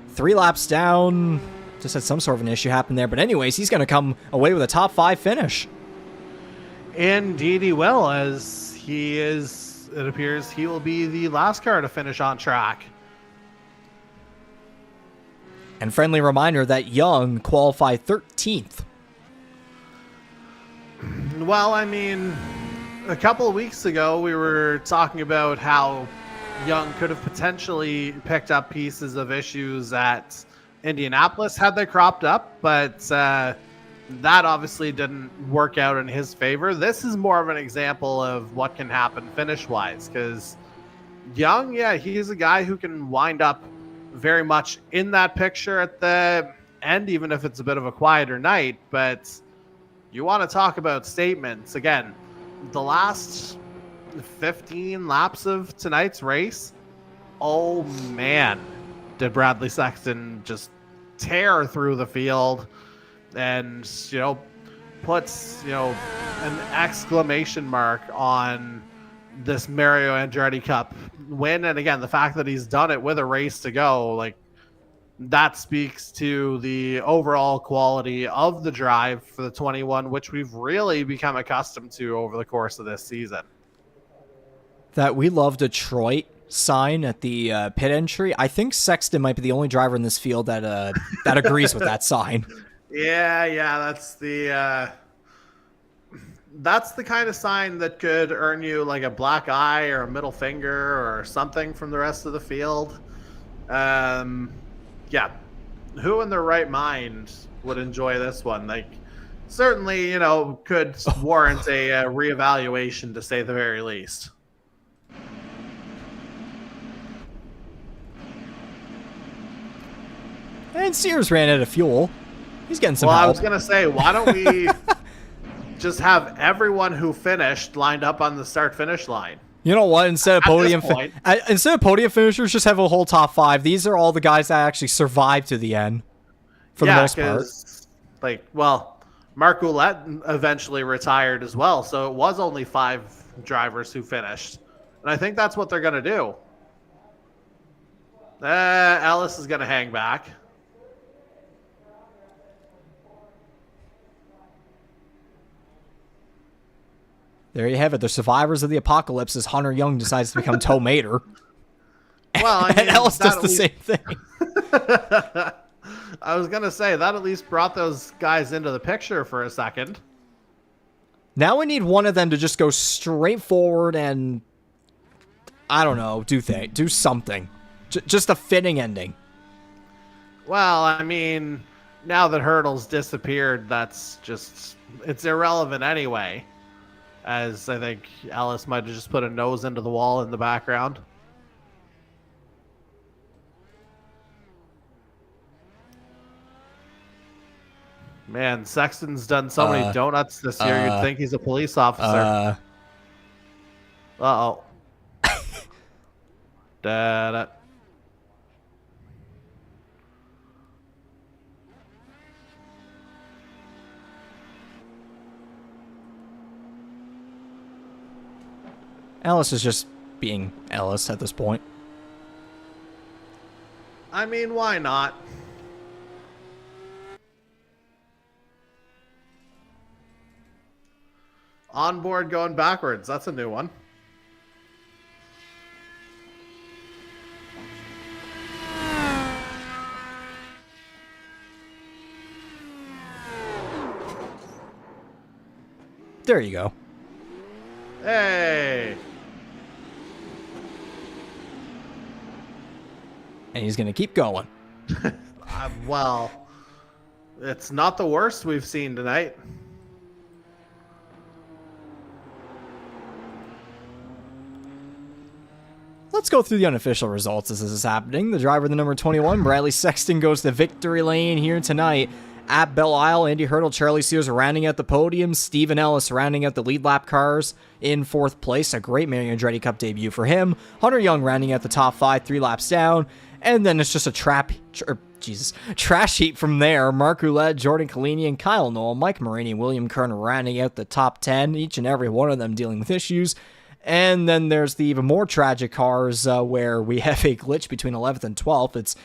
3 laps down, just had some sort of an issue happen there. But anyways, he's going to come away with a top 5 finish. Indeed he will, as he is, it appears he will be the last car to finish on track. And friendly reminder that Young qualified 13th. Well, I mean, a couple of weeks ago, we were talking about how Young could have potentially picked up pieces of issues at Indianapolis had they cropped up, but that obviously didn't work out in his favor. This is more of an example of what can happen finish-wise, because Young, yeah, he's a guy who can wind up very much in that picture at the end, even if it's a bit of a quieter night. But you want to talk about statements. Again, the last 15 laps of tonight's race, oh man, did Bradley Sexton just tear through the field and, puts, an exclamation mark on this Mario Andretti Cup win. And again, the fact that he's done it with a race to go, that speaks to the overall quality of the drive for the 21, which we've really become accustomed to over the course of this season. That "We Love Detroit" sign at the pit entry, I think Sexton might be the only driver in this field that agrees with that sign. Yeah, that's the kind of sign that could earn you a black eye or a middle finger or something from the rest of the field. Yeah, who in their right mind would enjoy this one? Certainly, could warrant a reevaluation, to say the very least. And Sears ran out of fuel. He's getting some help. I was going to say, why don't we just have everyone who finished lined up on the start-finish line? You know what? Instead of podium finishers, just have a whole top 5. These are all the guys that actually survived to the end, for the most part. Mark Ouellette eventually retired as well, so it was only 5 drivers who finished. And I think that's what they're going to do. Ellis is going to hang back. There you have it. The survivors of the apocalypse as Hunter Young decides to become Toe Mater. Well, and Ellis does the same thing. I was going to say, that at least brought those guys into the picture for a second. Now we need one of them to just go straight forward and, I don't know, do something. Just a fitting ending. Well, I mean, now that Hertel's disappeared, it's irrelevant anyway. As I think Ellis might have just put a nose into the wall in the background. Man, Sexton's done so many donuts this year, you'd think he's a police officer. Uh-oh. Da-da. Ellis is just being Ellis at this point. I mean, why not? Onboard going backwards. That's a new one. There you go. Hey. And he's going to keep going. Well, it's not the worst we've seen tonight. Let's go through the unofficial results as this is happening. The driver, the number 21, Bradley Sexton, goes to victory lane here tonight at Belle Isle. Andy Hertel, Charlie Sears rounding out the podium. Stephen Ellis rounding out the lead lap cars in 4th place. A great Mario Andretti Cup debut for him. Hunter Young rounding out the top 5, 3 laps down. And then it's just a trash heap from there. Mark Roulette, Jordan Kalenian, Kyle Noel, Mike Marini, William Kern rounding out the top 10, each and every one of them dealing with issues. And then there's the even more tragic cars where we have a glitch between 11th and 12th.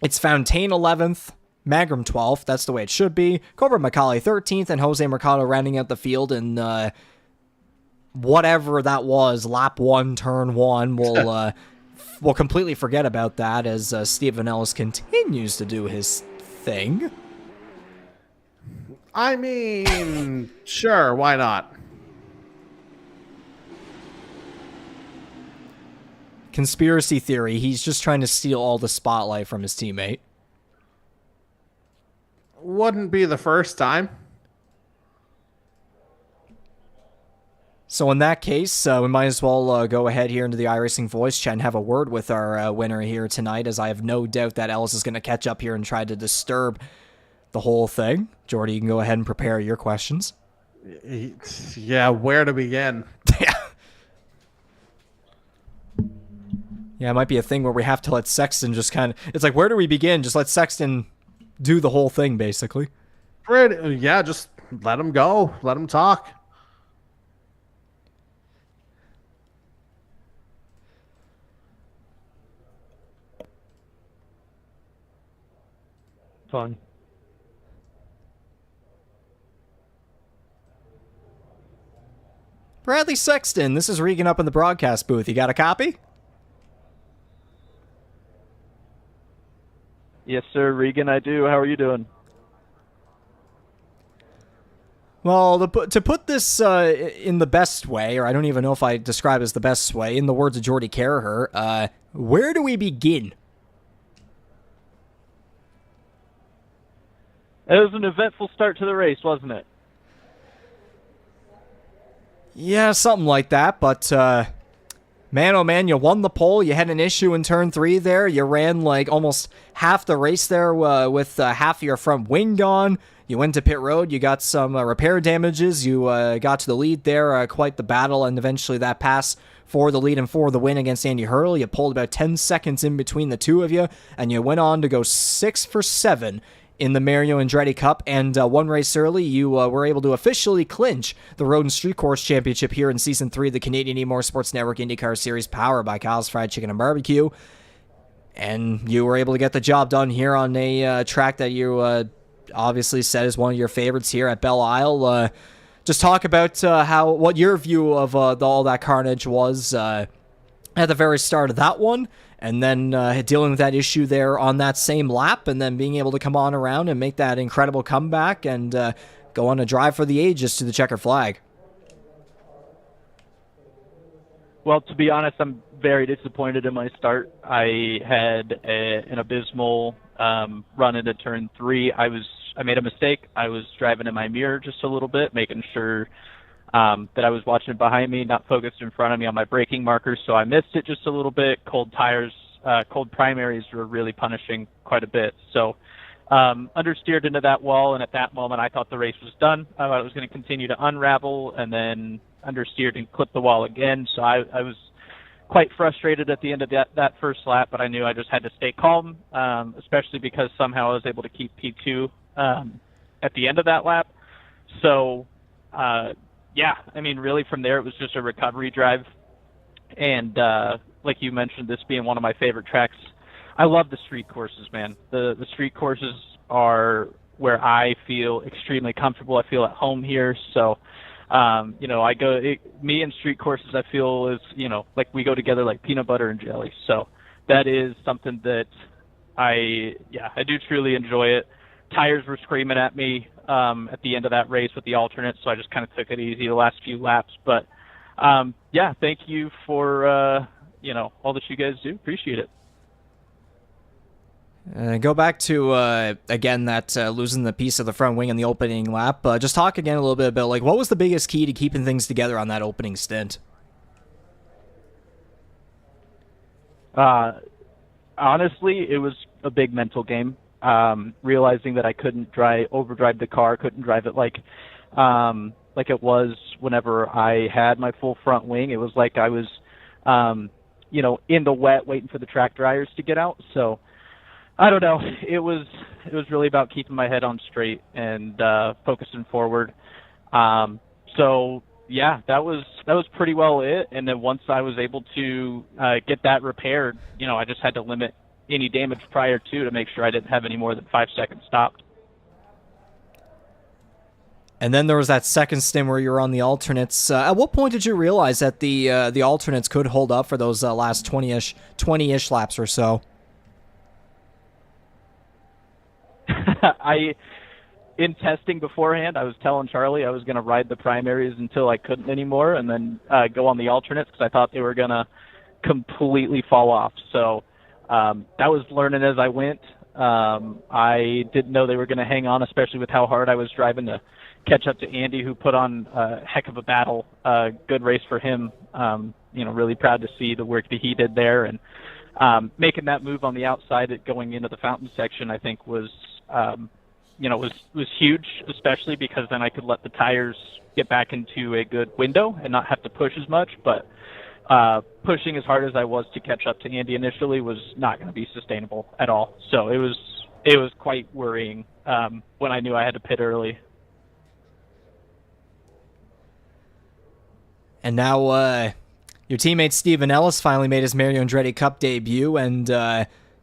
It's Fountaine 11th, Magram 12th. That's the way it should be. Cobra Macaulay 13th, and Jose Mercado rounding out the field in whatever that was, lap 1, turn 1. We'll completely forget about that as Stephen Ellis continues to do his thing. I mean, sure, why not? Conspiracy theory, he's just trying to steal all the spotlight from his teammate. Wouldn't be the first time. So in that case, we might as well go ahead here into the iRacing voice chat and have a word with our winner here tonight, as I have no doubt that Ellis is going to catch up here and try to disturb the whole thing. Jordy, you can go ahead and prepare your questions. Yeah, where to begin? Yeah, it might be a thing where we have to let Sexton just kind of... It's like, where do we begin? Just let Sexton do the whole thing, basically. Yeah, just let him go. Let him talk. Fun. Bradley Sexton, this is Regan up in the broadcast booth. You got a copy? Yes, sir, Regan, I do. How are you doing? Well, to put this in the best way, or I don't even know if I describe it as the best way, in the words of Jordy Carraher, where do we begin? It was an eventful start to the race, wasn't it? Yeah, something like that, but man, oh man, you won the pole. You had an issue in turn 3 there. You ran like almost half the race there with half of your front wing gone. You went to pit road. You got some repair damages. You got to the lead there, quite the battle, and eventually that pass for the lead and for the win against Andy Hertel. You pulled about 10 seconds in between the two of you, and you went on to go 6 for 7 in the Mario Andretti Cup, and one race early, you were able to officially clinch the Road and Street Course Championship here in Season 3 of the Canadian E-Motorsports Network IndyCar Series, powered by Kyle's Fried Chicken and Barbecue. And you were able to get the job done here on a track that you obviously said is one of your favorites here at Belle Isle. Just talk about what your view of all that carnage was at the very start of that one, and then dealing with that issue there on that same lap, and then being able to come on around and make that incredible comeback and go on a drive for the ages to the checkered flag. Well, to be honest, I'm very disappointed in my start. I had an abysmal run into turn 3. I made a mistake. I was driving in my mirror just a little bit, making sure that I was watching behind me, not focused in front of me on my braking markers, so I missed it just a little bit. Cold tires, cold primaries were really punishing quite a bit. So understeered into that wall, and at that moment I thought the race was done. I thought it was going to continue to unravel, and then understeered and clipped the wall again. So I was quite frustrated at the end of that first lap, but I knew I just had to stay calm, especially because somehow I was able to keep P2 at the end of that lap. So, yeah, I mean, really from there it was just a recovery drive. And like you mentioned, this being one of my favorite tracks, I love the street courses, man. The street courses are where I feel extremely comfortable. I feel at home here. So, you know, me and street courses, I feel is, you know, like we go together like peanut butter and jelly. So that is something that I do truly enjoy it. Tires were screaming at me at the end of that race with the alternates, so I just kind of took it easy the last few laps. But, yeah, thank you for, you know, all that you guys do. Appreciate it. Go back to, again, that losing the piece of the front wing in the opening lap. Just talk again a little bit about, like, what was the biggest key to keeping things together on that opening stint? Honestly, it was a big mental game. Realizing that I couldn't overdrive the car, couldn't drive it like it was whenever I had my full front wing. It was like I was, you know, in the wet waiting for the track dryers to get out. So I don't know. It was really about keeping my head on straight and focusing forward. So yeah, that was pretty well it. And then once I was able to get that repaired, you know, I just had to limit any damage prior to make sure I didn't have any more than 5 seconds stopped. And then there was that second stint where you were on the alternates. At what point did you realize that the alternates could hold up for those last 20-ish laps or so? In testing beforehand, I was telling Charlie I was going to ride the primaries until I couldn't anymore, and then go on the alternates because I thought they were going to completely fall off. So that was learning as I went. I didn't know they were going to hang on, especially with how hard I was driving to catch up to Andy, who put on a heck of a battle. Good race for him. You know, really proud to see the work that he did there, and making that move on the outside going into the fountain section, I think was, you know, was huge, especially because then I could let the tires get back into a good window and not have to push as much. But pushing as hard as I was to catch up to Andy initially was not going to be sustainable at all. So it was quite worrying when I knew I had to pit early. And now your teammate Steven Ellis finally made his Mario Andretti Cup debut, and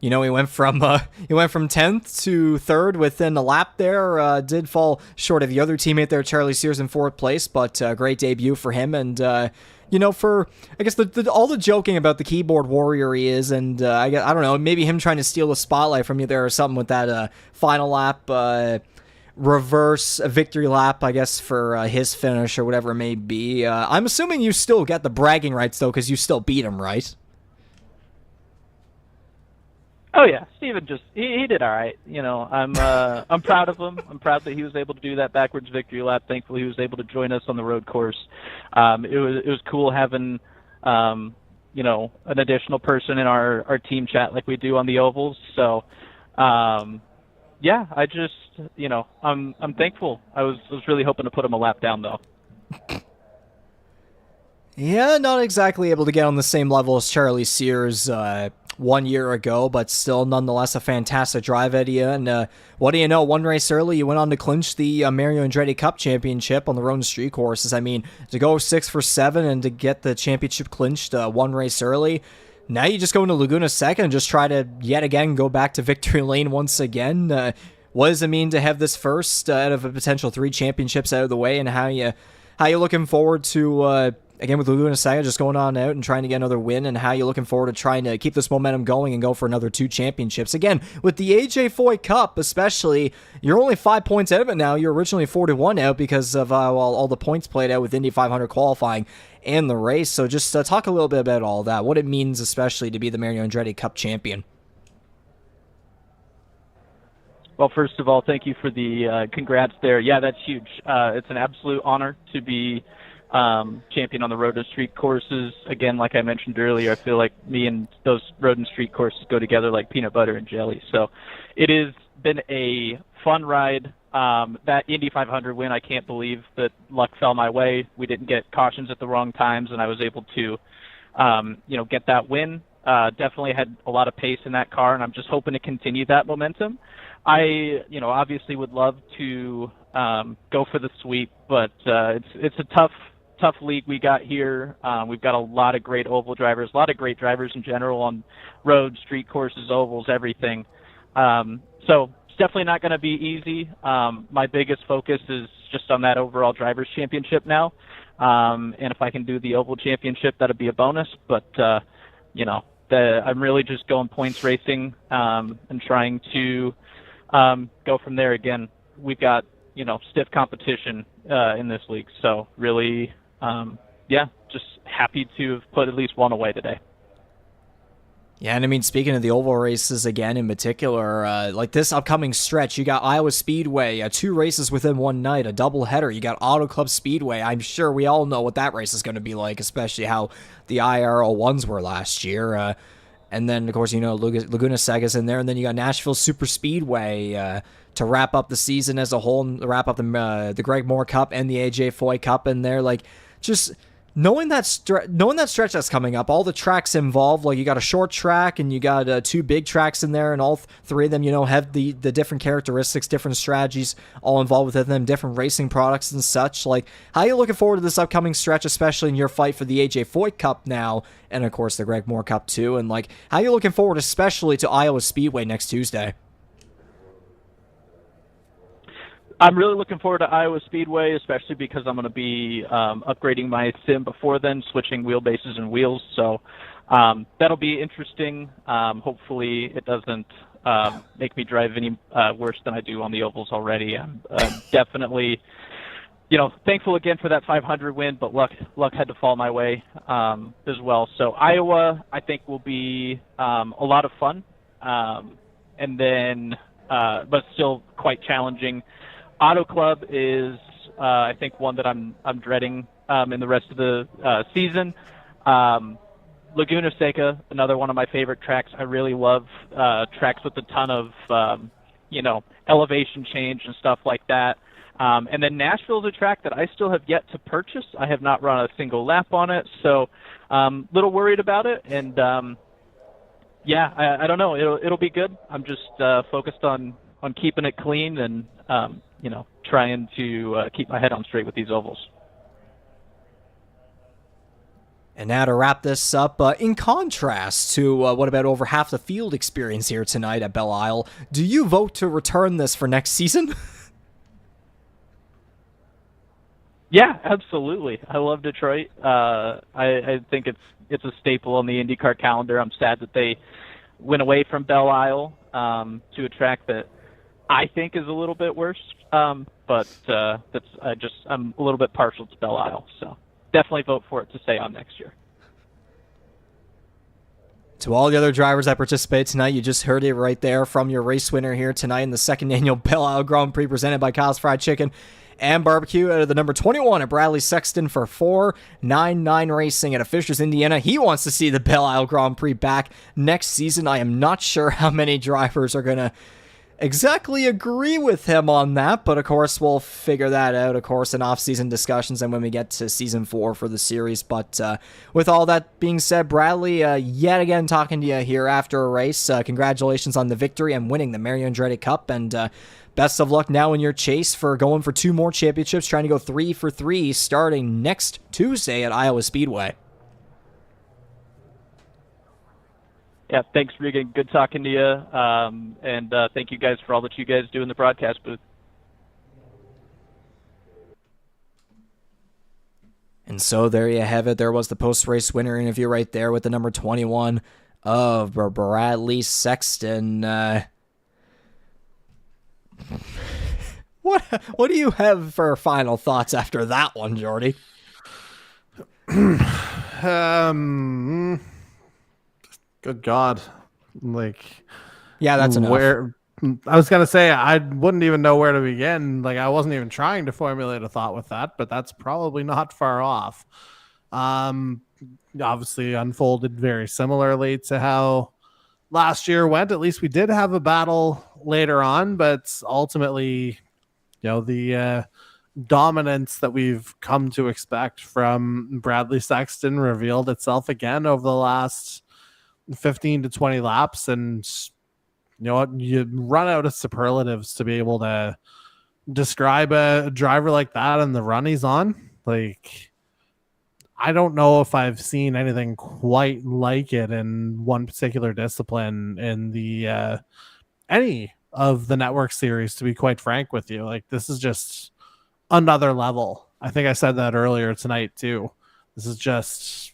you know, he went from 10th to 3rd within a lap there. Did fall short of the other teammate there, Charlie Sears, in 4th place, but great debut for him. And you know, for I guess all the joking about the keyboard warrior he is, and I don't know, maybe him trying to steal the spotlight from you there or something with that final lap. Reverse victory lap, I guess, for his finish or whatever it may be. I'm assuming you still get the bragging rights, though, because you still beat him, right? Oh yeah, Steven he did all right. You know, I'm proud of him. I'm proud that he was able to do that backwards victory lap. Thankfully, he was able to join us on the road course. It was cool having you know, an additional person in our team chat like we do on the ovals. So yeah, I just, you know, I'm thankful. I was really hoping to put him a lap down, though. Yeah, not exactly able to get on the same level as Charlie Sears 1 year ago, but still nonetheless a fantastic drive at you. And what do you know, one race early, you went on to clinch the Mario Andretti Cup championship on the road and street courses. I mean, to go 6 for 7 and to get the championship clinched one race early, now you just go into Laguna Seca and just try to yet again go back to victory lane once again. What does it mean to have this first out of a potential 3 championships out of the way, and how you looking forward to again with Laguna Seca just going on out and trying to get another win, and how you looking forward to trying to keep this momentum going and go for another 2 championships? Again, with the AJ Foy Cup especially, you're only 5 points out of it now. You're originally 4-1 out because of all the points played out with Indy 500 qualifying and the race. So just talk a little bit about all that, what it means especially to be the Mario Andretti Cup champion. Well, first of all, thank you for the congrats there. Yeah, that's huge. It's an absolute honor to be champion on the road and street courses. Again, like I mentioned earlier, I feel like me and those road and street courses go together like peanut butter and jelly. So it is been a fun ride. That Indy 500 win, I can't believe that luck fell my way. We didn't get cautions at the wrong times, and I was able to, get that win. Definitely had a lot of pace in that car, and I'm just hoping to continue that momentum. I, obviously would love to go for the sweep, but it's a tough league we got here. We've got a lot of great oval drivers, a lot of great drivers in general on roads, street courses, ovals, everything. So it's definitely not going to be easy. My biggest focus is just on that overall drivers championship now. And if I can do the oval championship, that'd be a bonus. But, I'm really just going points racing and trying to go from there. Again, we've got, stiff competition in this league. So really, just happy to have put at least one away today. Yeah, and I mean, speaking of the oval races again in particular, like this upcoming stretch, you got Iowa Speedway, 2 races within one night, a doubleheader. You got Auto Club Speedway. I'm sure we all know what that race is going to be like, especially how the IRL1s were last year. And then, of course, Laguna Sega's in there, and then you got Nashville Super Speedway to wrap up the season as a whole, and wrap up the Greg Moore Cup and the AJ Foy Cup in there. Like, just knowing that stretch that's coming up, all the tracks involved, like you got a short track and you got 2 big tracks in there, and all 3 of them, have the different characteristics, different strategies all involved within them, different racing products and such. Like, how are you looking forward to this upcoming stretch, especially in your fight for the AJ Foy Cup now, and of course the Greg Moore Cup too, and like, how are you looking forward especially to Iowa Speedway next Tuesday? I'm really looking forward to Iowa Speedway, especially because I'm going to be upgrading my sim before then, switching wheelbases and wheels. So that'll be interesting. Hopefully it doesn't make me drive any worse than I do on the ovals already. I'm definitely, thankful again for that 500 win, but luck had to fall my way as well. So Iowa, I think, will be a lot of fun, and then but still quite challenging. Auto Club is, I think, one that I'm dreading in the rest of the season. Laguna Seca, another one of my favorite tracks. I really love tracks with a ton of, elevation change and stuff like that. And then Nashville is a track that I still have yet to purchase. I have not run a single lap on it, so little worried about it. And I don't know. It'll be good. I'm just focused on keeping it clean and trying to keep my head on straight with these ovals. And now to wrap this up, in contrast to what about over half the field experience here tonight at Belle Isle, do you vote to return this for next season? Yeah, absolutely. I love Detroit. I think it's a staple on the IndyCar calendar. I'm sad that they went away from Belle Isle to a track that I think is a little bit worse, but I'm a little bit partial to Belle Isle, so definitely vote for it to stay on next year. To all the other drivers that participate tonight, you just heard it right there from your race winner here tonight in the 2nd annual Belle Isle Grand Prix presented by Kyle's Fried Chicken and Barbecue out of the number 21 at Bradley Sexton for 499 Racing out of Fishers, Indiana. He wants to see the Belle Isle Grand Prix back next season. I am not sure how many drivers are going to exactly agree with him on that, but of course we'll figure that out, of course, in off-season discussions and when we get to season 4 for the series. But with all that being said, Bradley, yet again talking to you here after a race. Congratulations on the victory and winning the Mario Andretti Cup, and best of luck now in your chase for going for 2 more championships, trying to go 3 for 3 starting next Tuesday at Iowa Speedway. Yeah, thanks, Regan. Good talking to you. And thank you guys for all that you guys do in the broadcast booth. And so there you have it. There was the post-race winner interview right there with the number 21 of Bradley Sexton. What do you have for final thoughts after that one, Jordy? Good God. Like, yeah, that's enough. I was going to say, I wouldn't even know where to begin. Like, I wasn't even trying to formulate a thought with that, but that's probably not far off. Obviously unfolded very similarly to how last year went. At least we did have a battle later on, but ultimately, the dominance that we've come to expect from Bradley Sexton revealed itself again over the last 15 to 20 laps. And you know what? You run out of superlatives to be able to describe a driver like that and the run he's on. Like, I don't know if I've seen anything quite like it in one particular discipline in the any of the network series, to be quite frank with you. Like, this is just another level. I think I said that earlier tonight too. This is just,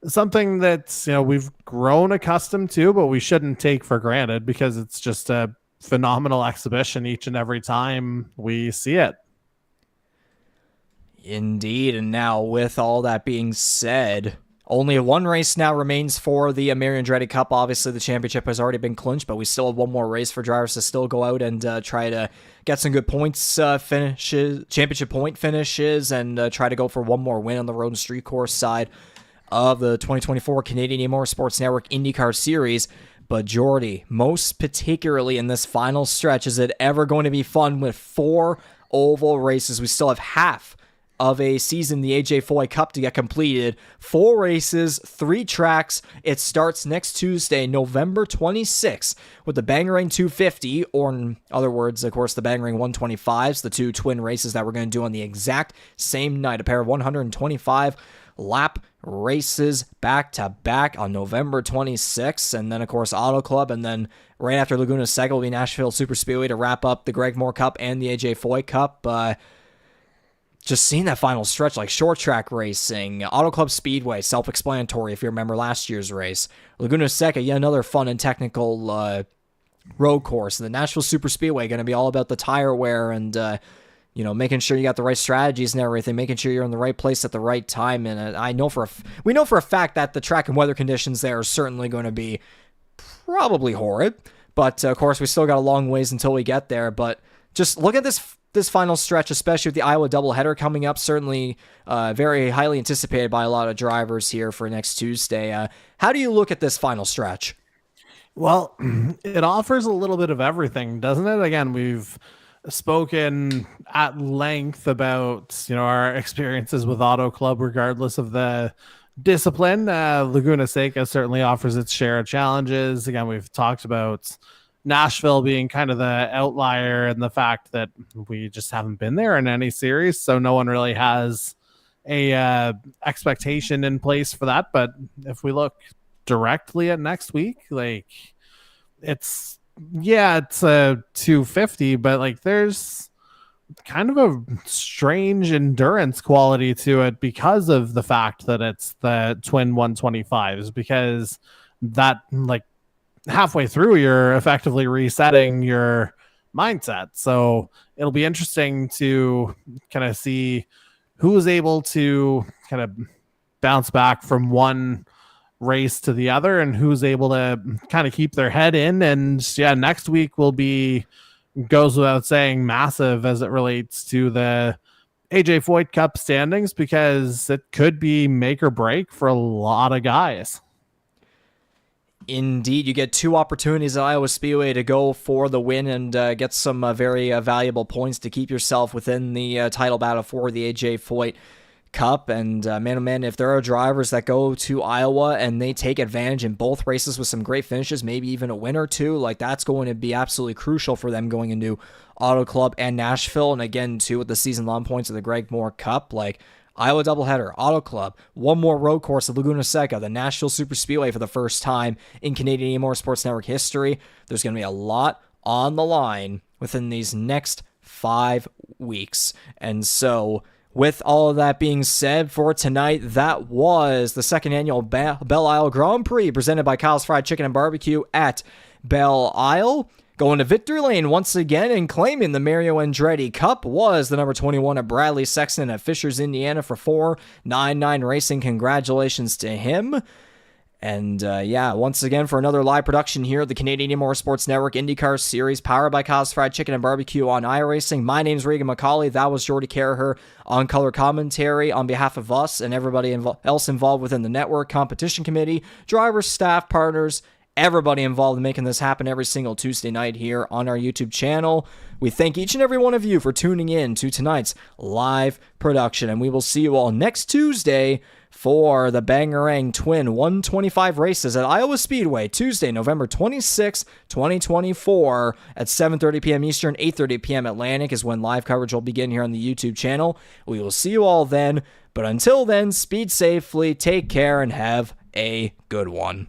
something that, we've grown accustomed to, but we shouldn't take for granted, because it's just a phenomenal exhibition each and every time we see it. Indeed. And now, with all that being said, only one race now remains for the Mario Andretti Cup. Obviously, the championship has already been clinched, but we still have one more race for drivers to still go out and try to get some good points finishes, championship point finishes, and try to go for one more win on the road and street course side of the 2024 Canadian E-Motorsports Network IndyCar Series. But Jordy, most particularly in this final stretch, is it ever going to be fun with 4 oval races? We still have half of a season, the AJ Foy Cup, to get completed. 4 races, 3 tracks. It starts next Tuesday, November 26th, with the Bangarang 250, or in other words, of course, the Bangarang 125s, the 2 twin races that we're going to do on the exact same night, a pair of 125 lap races back to back on November 26th, and then of course Auto Club, and then right after Laguna Seca will be Nashville Super Speedway to wrap up the Greg Moore Cup and the AJ Foy Cup. Just seeing that final stretch, like short track racing, Auto Club Speedway, self-explanatory if you remember last year's race. Laguna Seca, yet another fun and technical road course. The Nashville Super Speedway going to be all about the tire wear and making sure you got the right strategies and everything, making sure you're in the right place at the right time. And we know for a fact that the track and weather conditions there are certainly going to be probably horrid. But of course, we still got a long ways until we get there. But just look at this final stretch, especially with the Iowa doubleheader coming up, certainly very highly anticipated by a lot of drivers here for next Tuesday. How do you look at this final stretch? Well, it offers a little bit of everything, doesn't it? Again, we've spoken at length about our experiences with Auto Club, regardless of the discipline. Laguna Seca certainly offers its share of challenges. Again, we've talked about Nashville being kind of the outlier, and the fact that we just haven't been there in any series, so no one really has a expectation in place for that. But if we look directly at next week, like, it's a 250, but like there's kind of a strange endurance quality to it because of the fact that it's the twin 125s, because that, like, halfway through you're effectively resetting your mindset. So it'll be interesting to kind of see who's able to kind of bounce back from one race to the other and who's able to kind of keep their head in. And next week will be, goes without saying, massive as it relates to the AJ Foy Cup standings, because it could be make or break for a lot of guys. Indeed, you get 2 opportunities at Iowa Speedway to go for the win and get some very valuable points to keep yourself within the title battle for the AJ Foy Cup. And man, oh man, if there are drivers that go to Iowa and they take advantage in both races with some great finishes, maybe even a win or 2, like, that's going to be absolutely crucial for them going into Auto Club and Nashville. And again, too, with the season long points of the Greg Moore Cup, like, Iowa doubleheader, Auto Club, one more road course at Laguna Seca, the Nashville Super Speedway for the first time in Canadian E-Motorsports Network history. There's going to be a lot on the line within these next 5 weeks. And so, with all of that being said, for tonight, that was the second annual Belle Isle Grand Prix presented by Kyle's Fried Chicken and Barbecue at Belle Isle. Going to victory lane once again and claiming the Mario Andretti Cup was the number 21 at Bradley Sexton at Fishers, Indiana for 499 Racing. Congratulations to him. And once again, for another live production here at the Canadian E-Motorsports Network IndyCar Series, powered by Kyle's Fried Chicken and Barbecue on iRacing. My name's Regan McCauley. That was Jordy Caraher on color commentary on behalf of us and everybody else involved within the network, competition committee, drivers, staff, partners, everybody involved in making this happen every single Tuesday night here on our YouTube channel. We thank each and every one of you for tuning in to tonight's live production, and we will see you all next Tuesday for the Bangarang Twin 125 races at Iowa Speedway, Tuesday, November 26, 2024 at 7:30 p.m. Eastern, 8:30 p.m. Atlantic is when live coverage will begin here on the YouTube channel. We will see you all then, but until then, speed safely, take care, and have a good one.